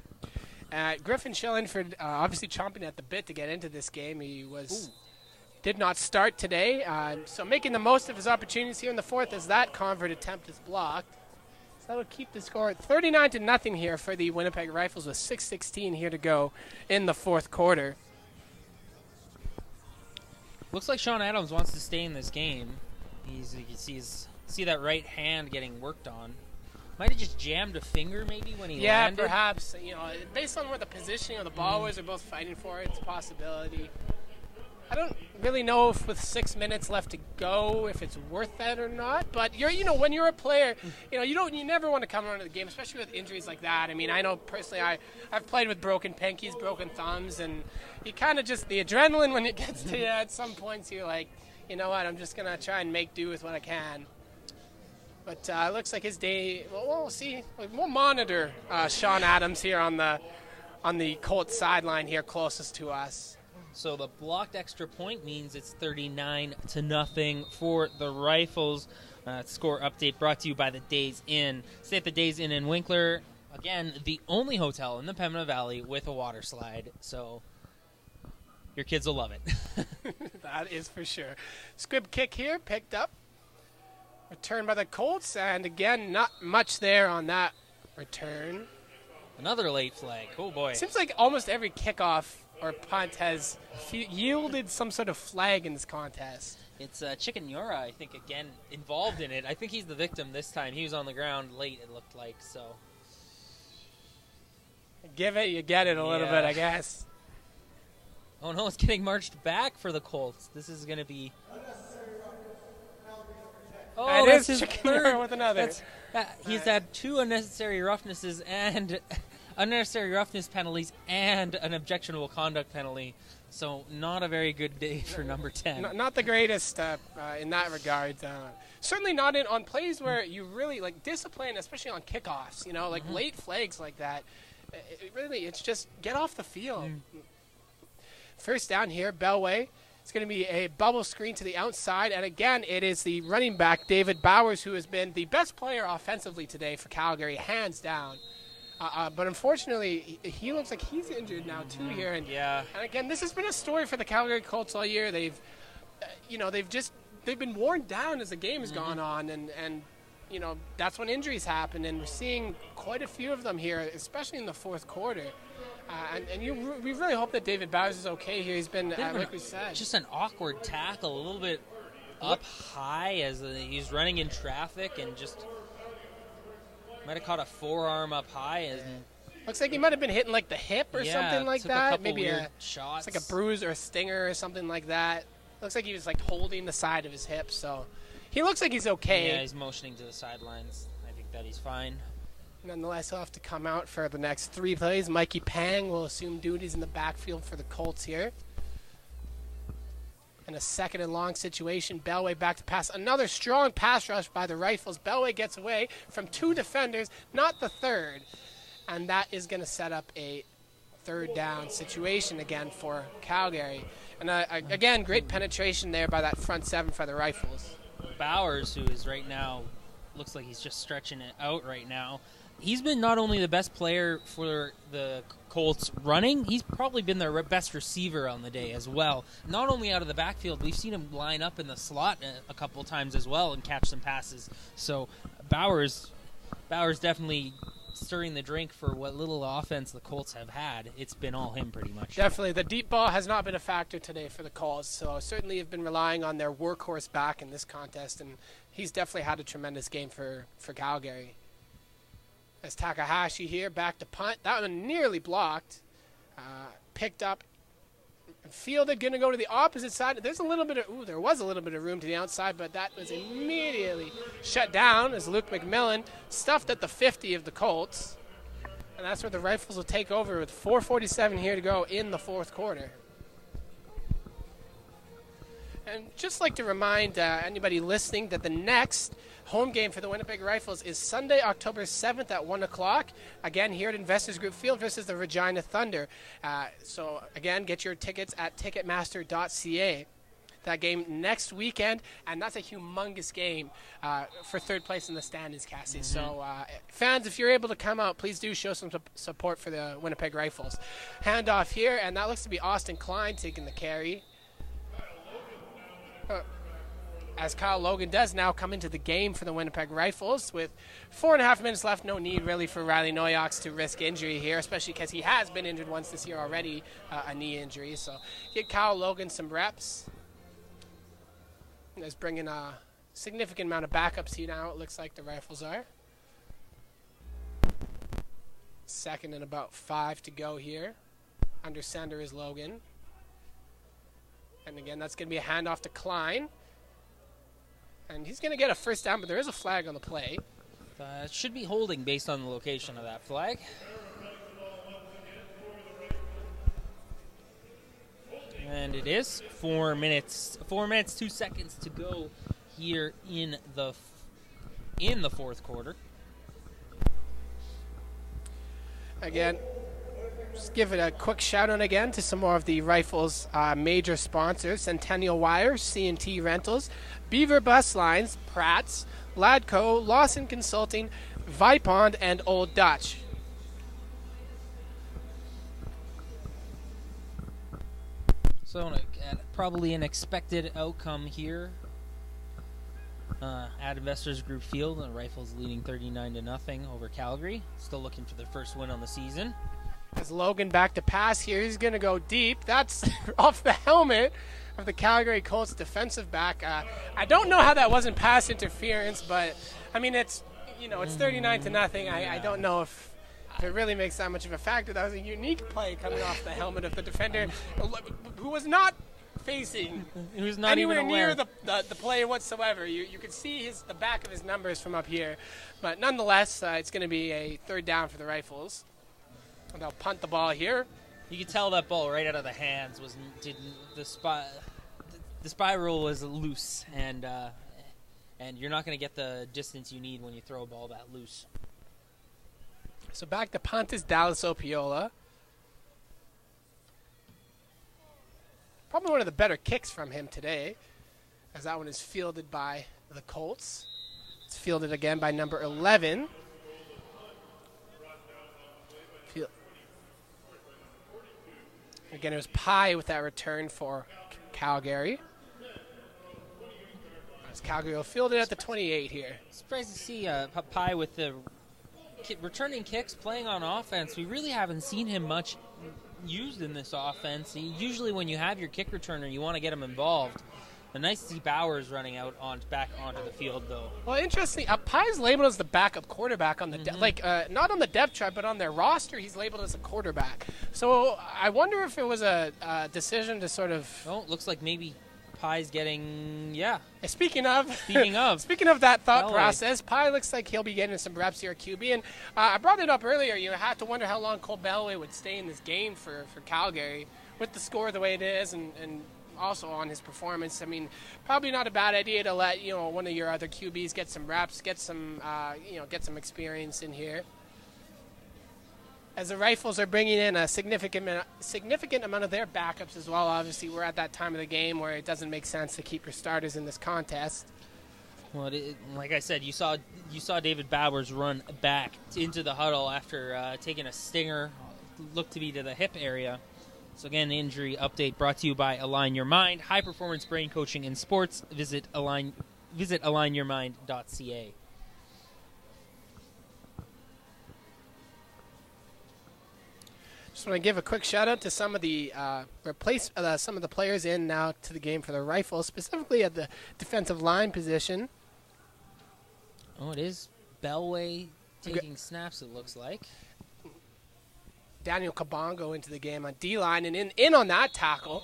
Griffin Schillingford obviously chomping at the bit to get into this game. He did not start today, so making the most of his opportunities here in the 4th as that convert attempt is blocked. So that'll keep the score at 39-0 here for the Winnipeg Rifles with 6:16 here to go in the 4th quarter. Looks like Sean Adams wants to stay in this game. You can see that right hand getting worked on. Might have just jammed a finger maybe when he landed. Yeah, perhaps. Based on where the positioning of the ball was, they're both fighting for it. It's a possibility. I don't really know if with 6 minutes left to go if it's worth that or not. But when you're a player, you never want to come out of the game, especially with injuries like that. I mean, I know personally I've played with broken pinkies, broken thumbs, and you kind of just the adrenaline when it gets to you at some points. You're like, you know what? I'm just gonna try and make do with what I can. But it looks like his day. Well, we'll see. We'll monitor Sean Adams here on the Colts sideline here closest to us. So the blocked extra point means it's 39-0 for the Rifles. Score update brought to you by the Days Inn. Stay at the Days Inn in Winkler. Again, the only hotel in the Pembina Valley with a water slide. So your kids will love it. That is for sure. Squib kick here, picked up. Return by the Colts, and again, not much there on that return. Another late flag. Oh, boy. Seems like almost every kickoff or punt has yielded some sort of flag in this contest. It's Chicken Yura, I think, again, involved in it. I think he's the victim this time. He was on the ground late, it looked like, so. Give it, you get it a little bit, I guess. Oh, no, it's getting marched back for the Colts. This is going to be... Oh, that's his Chicken Yura with another. He's had 2 unnecessary roughnesses and unnecessary roughness penalties and an objectionable conduct penalty. So not a very good day for number 10. Not the greatest in that regard. Certainly not on plays where you really like discipline, especially on kickoffs. Like late flags like that. It's just get off the field. First down here, Bellway. It's going to be a bubble screen to the outside, and again, it is the running back, David Bowers, who has been the best player offensively today for Calgary, hands down. But unfortunately, he looks like he's injured now too here. And again, this has been a story for the Calgary Colts all year. They've been worn down as the game has gone on, and that's when injuries happen, and we're seeing quite a few of them here, especially in the fourth quarter. We really hope that David Bowers is okay here. He's been, like we said, just an awkward tackle, a little bit up high as he's running in traffic, and just might have caught a forearm up high. And looks like he might have been hitting like the hip or something like that. Maybe shots. It's like a bruise or a stinger or something like that. Looks like he was like holding the side of his hip, so he looks like he's okay. Yeah, he's motioning to the sidelines. I think that he's fine. Nonetheless, he'll have to come out for the next 3 plays. Mikey Pang will assume duties in the backfield for the Colts here. In a second and long situation, Bellway back to pass. Another strong pass rush by the Rifles. Bellway gets away from 2 defenders, not the third. And that is going to set up a third down situation again for Calgary. And again, great penetration there by that front 7 for the Rifles. Bowers, who is right now, looks like he's just stretching it out right now. He's been not only the best player for the Colts running, he's probably been their best receiver on the day as well. Not only out of the backfield, we've seen him line up in the slot a couple times as well and catch some passes. So Bowers definitely stirring the drink for what little offense the Colts have had. It's been all him pretty much. Definitely. The deep ball has not been a factor today for the Colts, so certainly have been relying on their workhorse back in this contest, and he's definitely had a tremendous game for Calgary. As Takahashi here, back to punt. That one nearly blocked. Picked up. Fielded, going to go to the opposite side. There was a little bit of room to the outside, but that was immediately shut down as Luke McMillan stuffed at the 50 of the Colts. And that's where the Rifles will take over with 4:47 here to go in the fourth quarter. And just like to remind anybody listening that the next home game for the Winnipeg Rifles is Sunday, October 7th at 1 o'clock. Again, here at Investors Group Field versus the Regina Thunder. So, again, get your tickets at Ticketmaster.ca. That game next weekend, and that's a humongous game for third place in the standings, Cassie. So, fans, if you're able to come out, please do show some support for the Winnipeg Rifles. Handoff here, and that looks to be Austin Klein taking the carry. As Kyle Logan does now come into the game for the Winnipeg Rifles with 4.5 minutes left. No need really for Riley Noyox to risk injury here, especially because he has been injured once this year already, a knee injury. So get Kyle Logan some reps. He's bringing a significant amount of backups here now, it looks like the Rifles are. Second and about 5 to go here. Under center is Logan. And again, that's going to be a handoff to Klein. And he's going to get a first down, but there is a flag on the play. It should be holding based on the location of that flag. And it is 4 minutes, 2 seconds to go here in the fourth quarter. Again, just give it a quick shout out again to some more of the Rifles' major sponsors: Centennial Wire, C&T Rentals, Beaver Bus Lines, Pratt's, Ladco, Lawson Consulting, Vipond, and Old Dutch. So probably an expected outcome here at Investors Group Field. The Rifles leading 39-0 over Calgary. Still looking for their first win on the season. As Logan back to pass here, he's going to go deep. That's off the helmet of the Calgary Colts defensive back. I don't know how that wasn't pass interference, but I mean it's 39-0. I don't know if it really makes that much of a factor. That was a unique play coming off the helmet of the defender, who was not facing anywhere near the play whatsoever. You could see the back of his numbers from up here, but nonetheless, it's going to be a third down for the Rifles. And they'll punt the ball here. You could tell that ball right out of the hands the spiral was loose, and you're not going to get the distance you need when you throw a ball that loose. So back to punt is Dallas Opiola. Probably one of the better kicks from him today, as that one is fielded by the Colts. It's fielded again by number 11. Again, it was Pye with that return for Calgary. As Calgary will field it at the 28 here. Surprised to see Pye with the returning kicks, playing on offense. We really haven't seen him much used in this offense. Usually when you have your kick returner, you want to get him involved. But nice to see Bowers running out back onto the field, though. Well, interesting. Pye's labeled as the backup quarterback on the not on the depth chart, but on their roster, he's labeled as a quarterback. So I wonder if it was a decision to sort of. Oh, looks like maybe Pye's getting Speaking of that thought Belway. process, Pye looks like he'll be getting some reps here at QB. And I brought it up earlier. You have to wonder how long Cole Belway would stay in this game for Calgary with the score the way it is, and also on his performance. I mean, probably not a bad idea to let one of your other QBs get some reps, get some experience in here. As the Rifles are bringing in a significant amount of their backups as well. Obviously, we're at that time of the game where it doesn't make sense to keep your starters in this contest. Well, like I said, you saw David Bowers run back into the huddle after taking a stinger, looked to be to the hip area. So again, injury update brought to you by Align Your Mind, high performance brain coaching in sports. Visit alignyourmind.ca. Just want to give a quick shout out to some of the some of the players in now to the game for the Rifles, specifically at the defensive line position. Oh, it is Belway taking snaps, it looks like. Daniel Kabongo into the game on D-line, and in on that tackle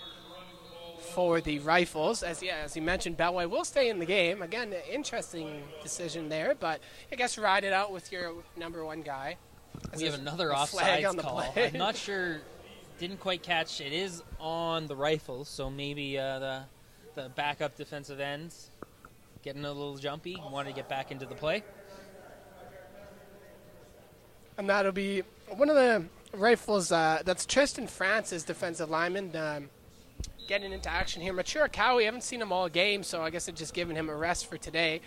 for the Rifles. As you mentioned, Belway will stay in the game. Again, interesting decision there, but I guess ride it out with your number one guy. We have another offsides call. I'm not sure, didn't quite catch. It is on the Rifles, so maybe the backup defensive ends getting a little jumpy, wanted to get back into the play. And that'll be one of the Rifles, that's Tristan Francis, defensive lineman, getting into action here. Mature Cow, we haven't seen him all game, so I guess they're just giving him a rest for today.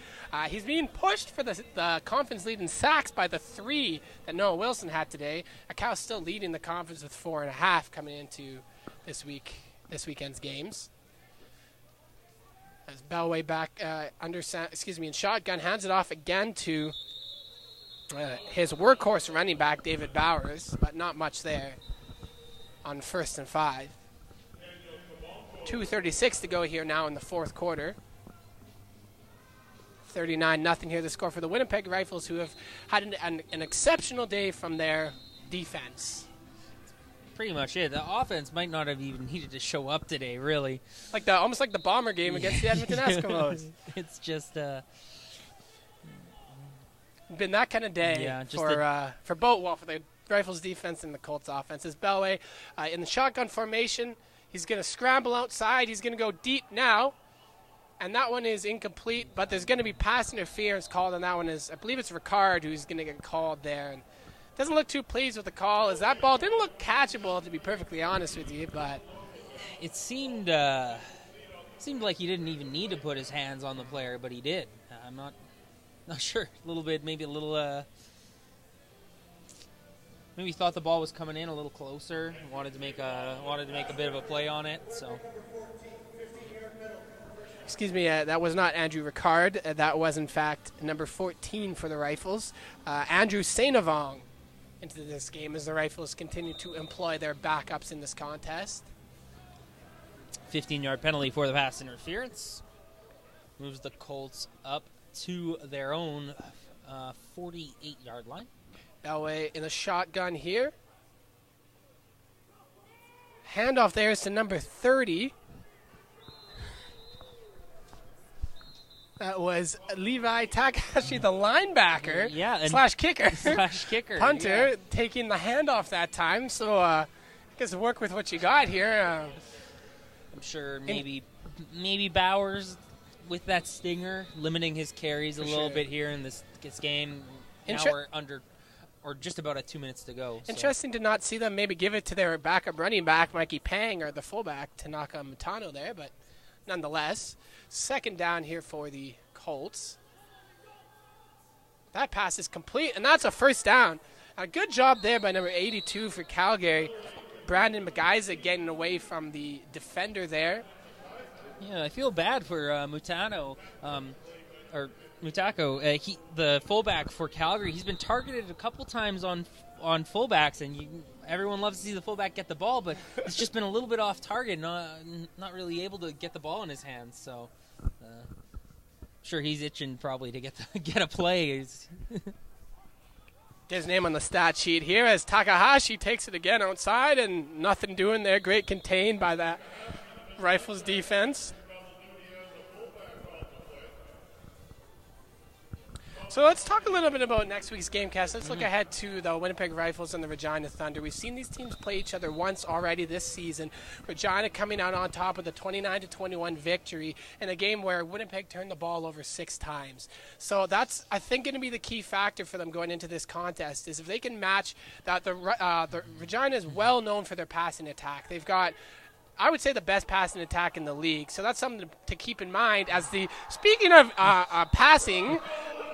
He's being pushed for the conference lead in sacks by the 3 that Noah Wilson had today. Cow's still leading the conference with 4.5 coming into this weekend's games. As Belway back in shotgun, hands it off again to his workhorse running back, David Bowers, but not much there on 1st and 5. 2:36 to go here now in the fourth quarter. 39-0 here, the score for the Winnipeg Rifles, who have had an exceptional day from their defense. Pretty much it. The offense might not have even needed to show up today, really. Almost like the Bomber game against the Edmonton Eskimos. It's just been that kind of day for both, for the Rifles defense and the Colts offense. As Belway in the shotgun formation, he's going to scramble outside. He's going to go deep now, and that one is incomplete, but there's going to be pass interference called on that one. I believe it's Ricard who's going to get called there. And doesn't look too pleased with the call, as that ball didn't look catchable, to be perfectly honest with you, but it seemed like he didn't even need to put his hands on the player, but he did. I'm not sure. Maybe he thought the ball was coming in a little closer. Wanted to make a bit of a play on it. So, excuse me, that was not Andrew Ricard. That was in fact number 14 for the Rifles, Andrew Sainavong, into this game as the Rifles continue to employ their backups in this contest. 15-yard penalty for the pass interference moves the Colts up to their own 48-yard line. Belway in a shotgun here. Handoff there is to number 30. That was Levi Takahashi, the linebacker, and slash kicker, punter, yeah. taking the handoff that time. So I guess work with what you got here. I'm sure maybe Bowers with that stinger, limiting his carries a little bit here in this game. Now we're under, or just about 2 minutes to go. Interesting to not see them maybe give it to their backup running back, Mikey Pang, or the fullback, Tanaka Mutano there, but nonetheless, second down here for the Colts. That pass is complete, and that's a first down. A good job there by number 82 for Calgary. Brandon McGuiza getting away from the defender there. Yeah, I feel bad for Mutano, or Mutako. The fullback for Calgary. He's been targeted a couple times on fullbacks, and everyone loves to see the fullback get the ball, but it's just been a little bit off target, not really able to get the ball in his hands. So, sure, he's itching probably to get a play. His name on the stat sheet here as Takahashi takes it again outside, and nothing doing there. Great contained by that Rifles defense. So let's talk a little bit about next week's Gamecast. Let's look ahead to the Winnipeg Rifles and the Regina Thunder. We've seen these teams play each other once already this season. Regina coming out on top with a 29-21 victory in a game where Winnipeg turned the ball over 6 times. So that's, I think, going to be the key factor for them going into this contest, is if they can match that. The Regina is well known for their passing attack. They've got, I would say, the best passing attack in the league. So that's something to keep in mind. Speaking of passing,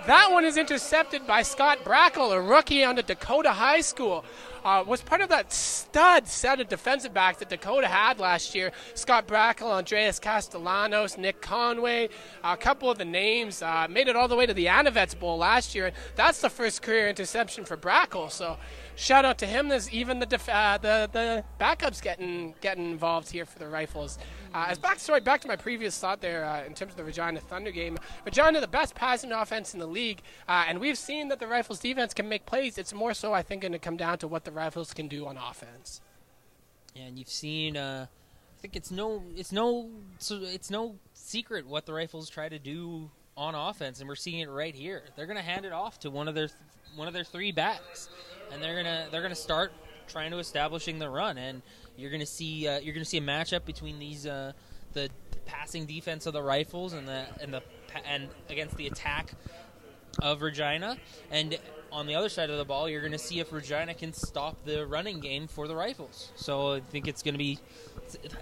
that one is intercepted by Scott Brackle, a rookie out of Dakota High School. Was part of that stud set of defensive backs that Dakota had last year. Scott Brackle, Andreas Castellanos, Nick Conway, a couple of the names. Made it all the way to the Anavets Bowl last year. That's the first career interception for Brackle. So shout out to him. There's even the backups getting involved here for the Rifles. As back to my previous thought there in terms of the Regina Thunder game. Regina, the best passing offense in the league, and we've seen that the Rifles defense can make plays. It's more so, I think, going to come down to what the Rifles can do on offense. Yeah, and you've seen. I think it's no secret what the Rifles try to do on offense, and we're seeing it right here. They're going to hand it off to one of their 3 backs, and they're gonna start trying to establishing the run, and you're gonna see a matchup between these the passing defense of the Rifles and against the attack of Regina, and on the other side of the ball, you're going to see if Regina can stop the running game for the Rifles. So I think it's going to be.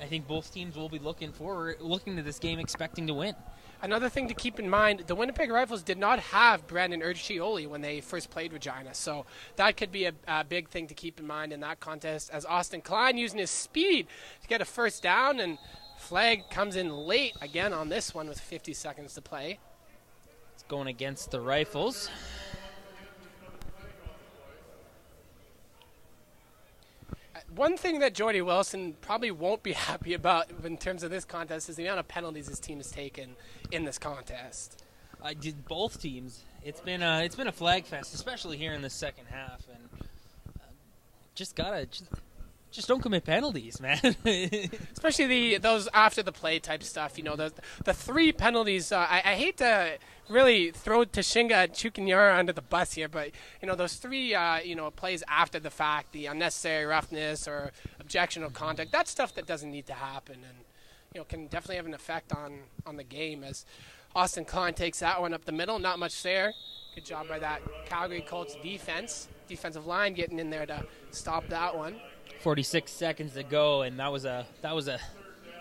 I think both teams will be looking to this game expecting to win. Another thing to keep in mind, the Winnipeg Rifles did not have Brandon Urcioli when they first played Regina, so that could be a big thing to keep in mind in that contest, as Austin Klein using his speed to get a first down, and flag comes in late again on this one with 50 seconds to play. It's going against the Rifles. One thing that Jordy Wilson probably won't be happy about in terms of this contest is the amount of penalties his team has taken in this contest. Both teams. It's been a flag fest, especially here in the second half, and just don't commit penalties, man. Especially those after the play type stuff. You know, the 3 penalties. I hate to really throw Tashinga Chukwunyara under the bus here, but those 3 plays after the fact, the unnecessary roughness or objectionable contact, that's stuff that doesn't need to happen, and can definitely have an effect on the game. As Austin Klein takes that one up the middle, not much there. Good job by that Calgary Colts defensive line getting in there to stop that one. 46 seconds to go, and that was a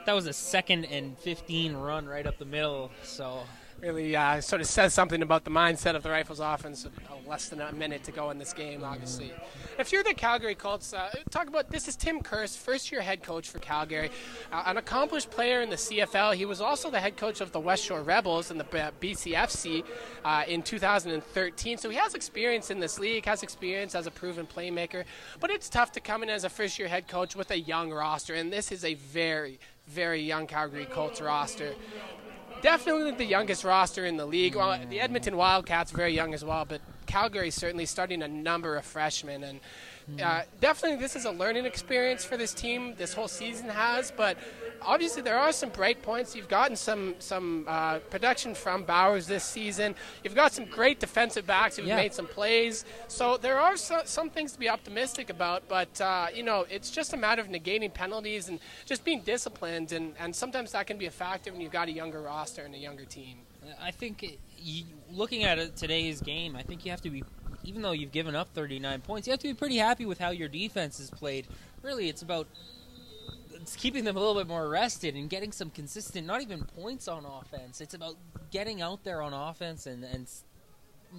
2nd and 15 run right up the middle. So really sort of says something about the mindset of the Rifles offense. Less than a minute to go in this game, obviously. If you're the Calgary Colts, talk about this is Tim Kerr, first-year head coach for Calgary, an accomplished player in the CFL. He was also the head coach of the West Shore Rebels in the BCFC in 2013. So he has experience in this league, has experience as a proven playmaker. But it's tough to come in as a first-year head coach with a young roster, and this is a very, very young Calgary Colts roster. Definitely the youngest roster in the league. Well, the Edmonton Wildcats very young as well, but Calgary certainly starting a number of freshmen. And definitely this is a learning experience for this team. This whole season has, but obviously there are some bright points. You've gotten some production from Bowers this season. You've got some great defensive backs who've made some plays. So there are some things to be optimistic about, but it's just a matter of negating penalties and just being disciplined, and sometimes that can be a factor when you've got a younger roster and a younger team. I think looking at today's game, I think you have to be, even though you've given up 39 points, you have to be pretty happy with how your defense is played. Really, it's about keeping them a little bit more rested and getting some consistent, not even points on offense. It's about getting out there on offense and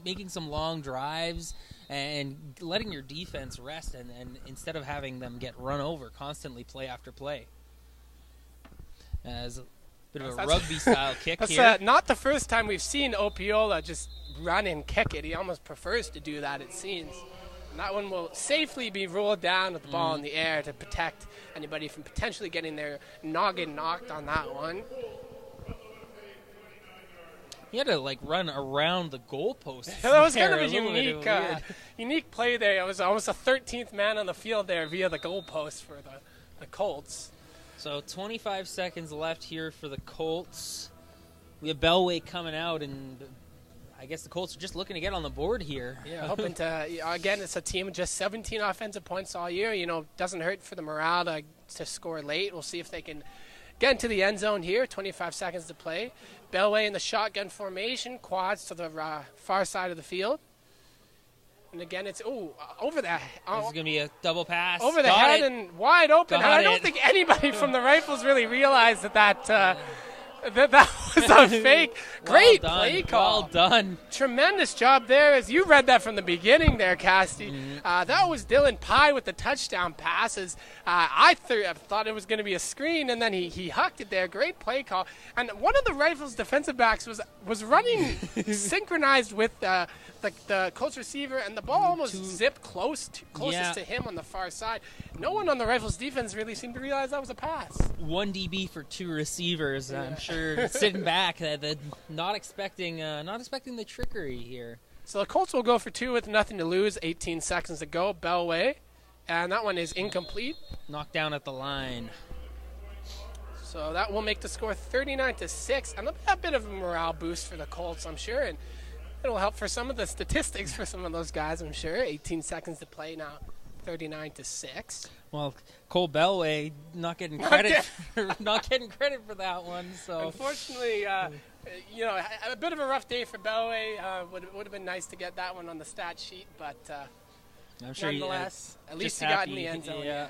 making some long drives and letting your defense rest, and instead of having them get run over constantly play after play. As a bit of a rugby-style kick that's here. Not the first time we've seen Opiola just run and kick it. He almost prefers to do that, it seems. And that one will safely be rolled down with the ball in the air to protect anybody from potentially getting their noggin knocked on that one. He had to run around the goalpost. That was kind of a unique play there. It was almost a 13th man on the field there via the goalpost for the Colts. So 25 seconds left here for the Colts. We have Bellway coming out, and I guess the Colts are just looking to get on the board here. Yeah, hoping to, again, it's a team with just 17 offensive points all year. Doesn't hurt for the morale to score late. We'll see if they can get into the end zone here. 25 seconds to play. Bellway in the shotgun formation, quads to the far side of the field. And again, it's over that. This is going to be a double pass. Over the head and wide open. I don't think anybody from the Rifles really realized that was a fake. Great play call. Well done. Tremendous job there. As you read that from the beginning there, Casty. That was Dylan Pye with the touchdown passes. I thought it was going to be a screen, and then he hucked it there. Great play call. And one of the Rifles defensive backs was running synchronized with the Colts receiver, and the ball almost zipped closest to him on the far side. No one on the Rifles defense really seemed to realize that was a pass. 1 DB for 2 receivers. I'm sure sitting back, not expecting the trickery here. So the Colts will go for 2 with nothing to lose. 18 seconds to go. Bellway, and that one is incomplete. Knocked down at the line. So that will make the score 39-6, and a bit of a morale boost for the Colts, I'm sure, and it'll help for some of the statistics for some of those guys, I'm sure. 18 seconds to play now. 39-6. Well, Cole Bellway not getting credit for that one. So unfortunately, a bit of a rough day for Bellway. Would have been nice to get that one on the stat sheet, but I'm sure nonetheless, at least he got in the end zone. Yeah.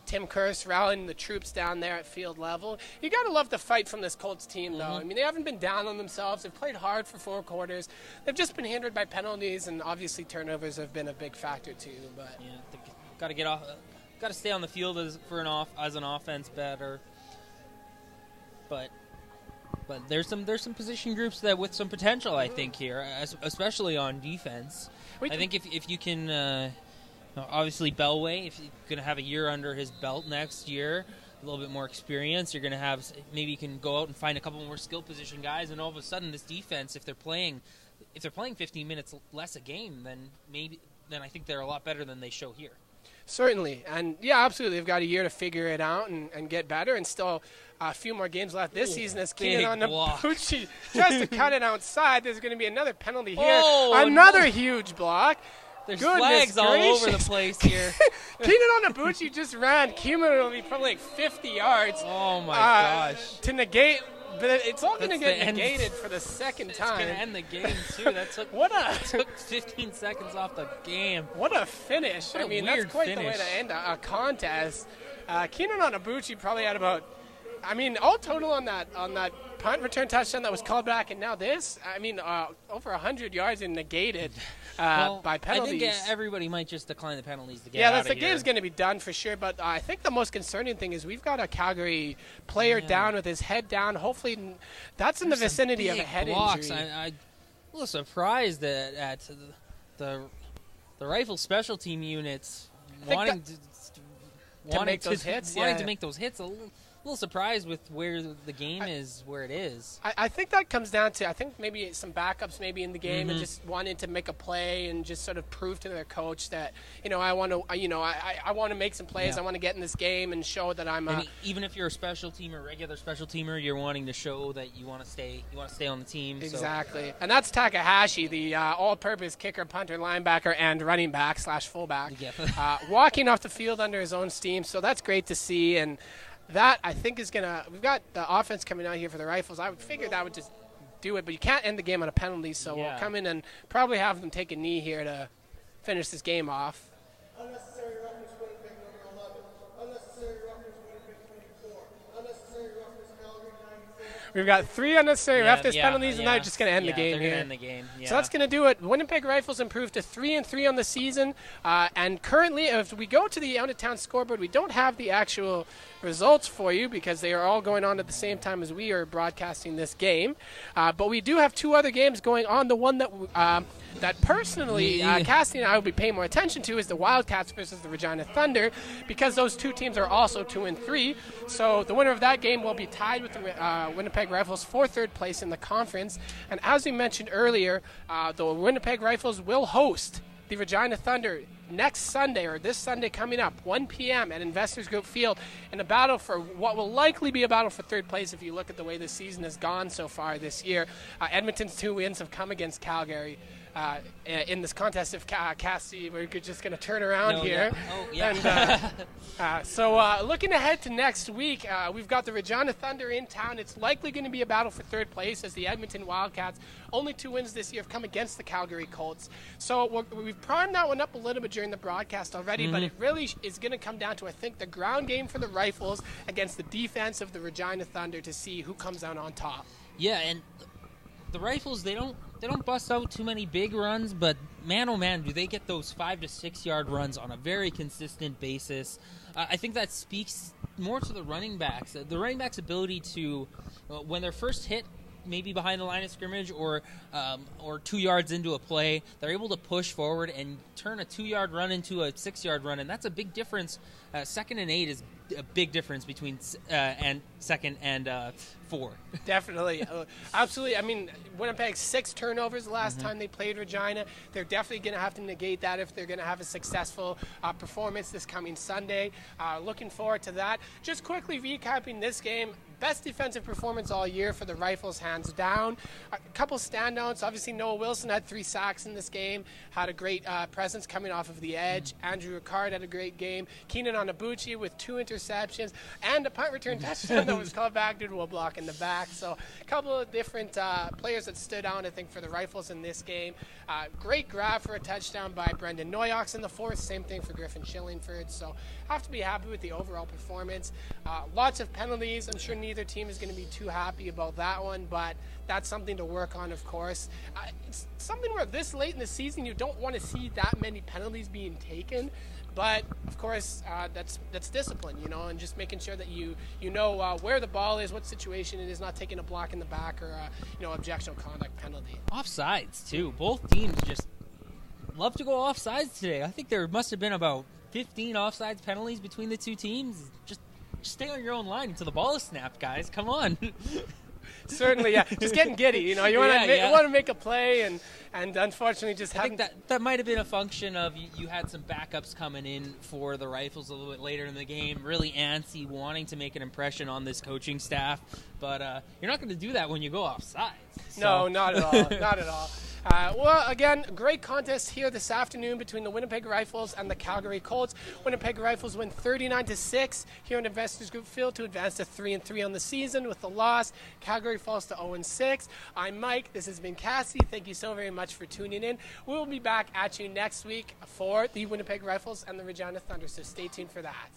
Tim Curse rallying the troops down there at field level. You got to love the fight from this Colts team, though. I mean, they haven't been down on themselves. They've played hard for 4 quarters. They've just been hindered by penalties, and obviously turnovers have been a big factor too. But got to get off. Got to stay on the field as an offense better. But there's some position groups that with some potential, I think, here, especially on defense. I think if you can. Obviously, Bellway, if you're going to have a year under his belt next year, a little bit more experience, you're going to have, maybe you can go out and find a couple more skill position guys, and all of a sudden this defense, if they're playing 15 minutes less a game, then I think they're a lot better than they show here. Certainly. And, yeah, absolutely. They've got a year to figure it out and get better, and still a few more games left this season as Keenan Onabuchi tries to cut it outside. There's going to be another penalty here. Another huge block. There's flags all over the place here. Keenan Onabuchi just ran cumulatively probably 50 yards. Oh, my gosh. To negate, but it's all going to get negated for the second time. It's going to end the game, too. That took 15 seconds off the game. What a finish. That's quite the way to end a contest. Keenan Onabuchi probably had about, all total on that punt return touchdown that was called back, and now this, over 100 yards and negated by penalties. I think everybody might just decline the penalties to get out of here. Yeah, the game's going to be done for sure, but I think the most concerning thing is we've got a Calgary player down with his head down. Hopefully that's in the vicinity of a head injury. I'm a little surprised at the Rifle special team units wanting to make those hits a little surprised with where the game is, where it is. I think that comes down to, I think maybe some backups maybe in the game and just wanting to make a play and just sort of prove to their coach that, I want to make some plays. Yeah. I want to get in this game and show that I'm And even if you're a special teamer, regular special teamer, you're wanting to show that you want to stay on the team. Exactly. So. And that's Takahashi, the all-purpose kicker, punter, linebacker, and running back / fullback, walking off the field under his own steam. So that's great to see. And that, I think, is going to – we've got the offense coming out here for the Rifles. I would figure that would just do it. But you can't end the game on a penalty, so we'll come in and probably have them take a knee here to finish this game off. Unnecessary roughness, Winnipeg, number 11. Unnecessary roughness, Winnipeg, 24. Unnecessary roughness, Calgary, 94. We've got 3 unnecessary roughness penalties, and they're just going to end the game here. here. End the game. Yeah. So that's going to do it. Winnipeg Rifles improved to 3-3 on the season, and currently, if we go to the out-of-town scoreboard, we don't have the actual results for you because they are all going on at the same time as we are broadcasting this game. But we do have 2 other games going on. The one that personally Cassie and I will be paying more attention to is the Wildcats versus the Regina Thunder, because those 2 teams are also 2-3. So the winner of that game will be tied with the Winnipeg Rifles for 3rd place in the conference. And as we mentioned earlier, the Winnipeg Rifles will host the Regina Thunder next Sunday, or this Sunday coming up, 1 p.m. at Investors Group Field, in a battle for what will likely be a battle for 3rd place if you look at the way the season has gone so far this year. Edmonton's 2 wins have come against Calgary. In this contest of Cassie, we're just going to turn around here. Yeah. Oh, yeah. And, so looking ahead to next week, we've got the Regina Thunder in town. It's likely going to be a battle for 3rd place as the Edmonton Wildcats, only 2 wins this year, have come against the Calgary Colts. So we've primed that one up a little bit during the broadcast already, but it really is going to come down to, I think, the ground game for the Rifles against the defense of the Regina Thunder to see who comes out on top. Yeah, and the Rifles, they don't bust out too many big runs, but man, oh man, do they get those 5 to 6 yard runs on a very consistent basis. I think that speaks more to the running backs. The running backs' ability to, when they're first hit, maybe behind the line of scrimmage or 2 yards into a play, they're able to push forward and turn a 2-yard run into a 6-yard run, and that's a big difference. 2nd and 8 is a big difference between and 2nd and 4. Definitely. Absolutely. I mean, Winnipeg 6 turnovers the last time they played Regina. They're definitely going to have to negate that if they're going to have a successful performance this coming Sunday. Looking forward to that. Just quickly recapping this game. Best defensive performance all year for the Rifles, hands down. A couple standouts. Obviously, Noah Wilson had 3 sacks in this game. Had a great presence coming off of the edge. Andrew Ricard had a great game. Keenan Onabuchi with 2 interceptions and a punt return touchdown that was called back due to a block in the back. So a couple of different players that stood out, I think, for the Rifles in this game. Great grab for a touchdown by Brendan Noyox in the 4th. Same thing for Griffin Shillingford. So have to be happy with the overall performance. Lots of penalties. I'm sure neither team is going to be too happy about that one, but that's something to work on, of course. It's something where this late in the season you don't want to see that many penalties being taken, but of course that's discipline, and just making sure that you know where the ball is, what situation it is, not taking a block in the back or objectionable conduct penalty. Offsides too. Both teams just love to go offsides today. I think there must have been about 15 offsides penalties between the 2 teams. Just stay on your own line until the ball is snapped, guys. Come on. Certainly, yeah. Just getting giddy. You want to make a play, and unfortunately just haven't. I think that might have been a function of you had some backups coming in for the Rifles a little bit later in the game, really antsy, wanting to make an impression on this coaching staff. But you're not going to do that when you go offsides. No, not at all. Not at all. Well, again, great contest here this afternoon between the Winnipeg Rifles and the Calgary Colts. Winnipeg Rifles win 39-6 here in Investors Group Field to advance to 3-3 on the season. With the loss, Calgary falls to 0-6. I'm Mike. This has been Cassie. Thank you so very much for tuning in. We will be back at you next week for the Winnipeg Rifles and the Regina Thunder, so stay tuned for that.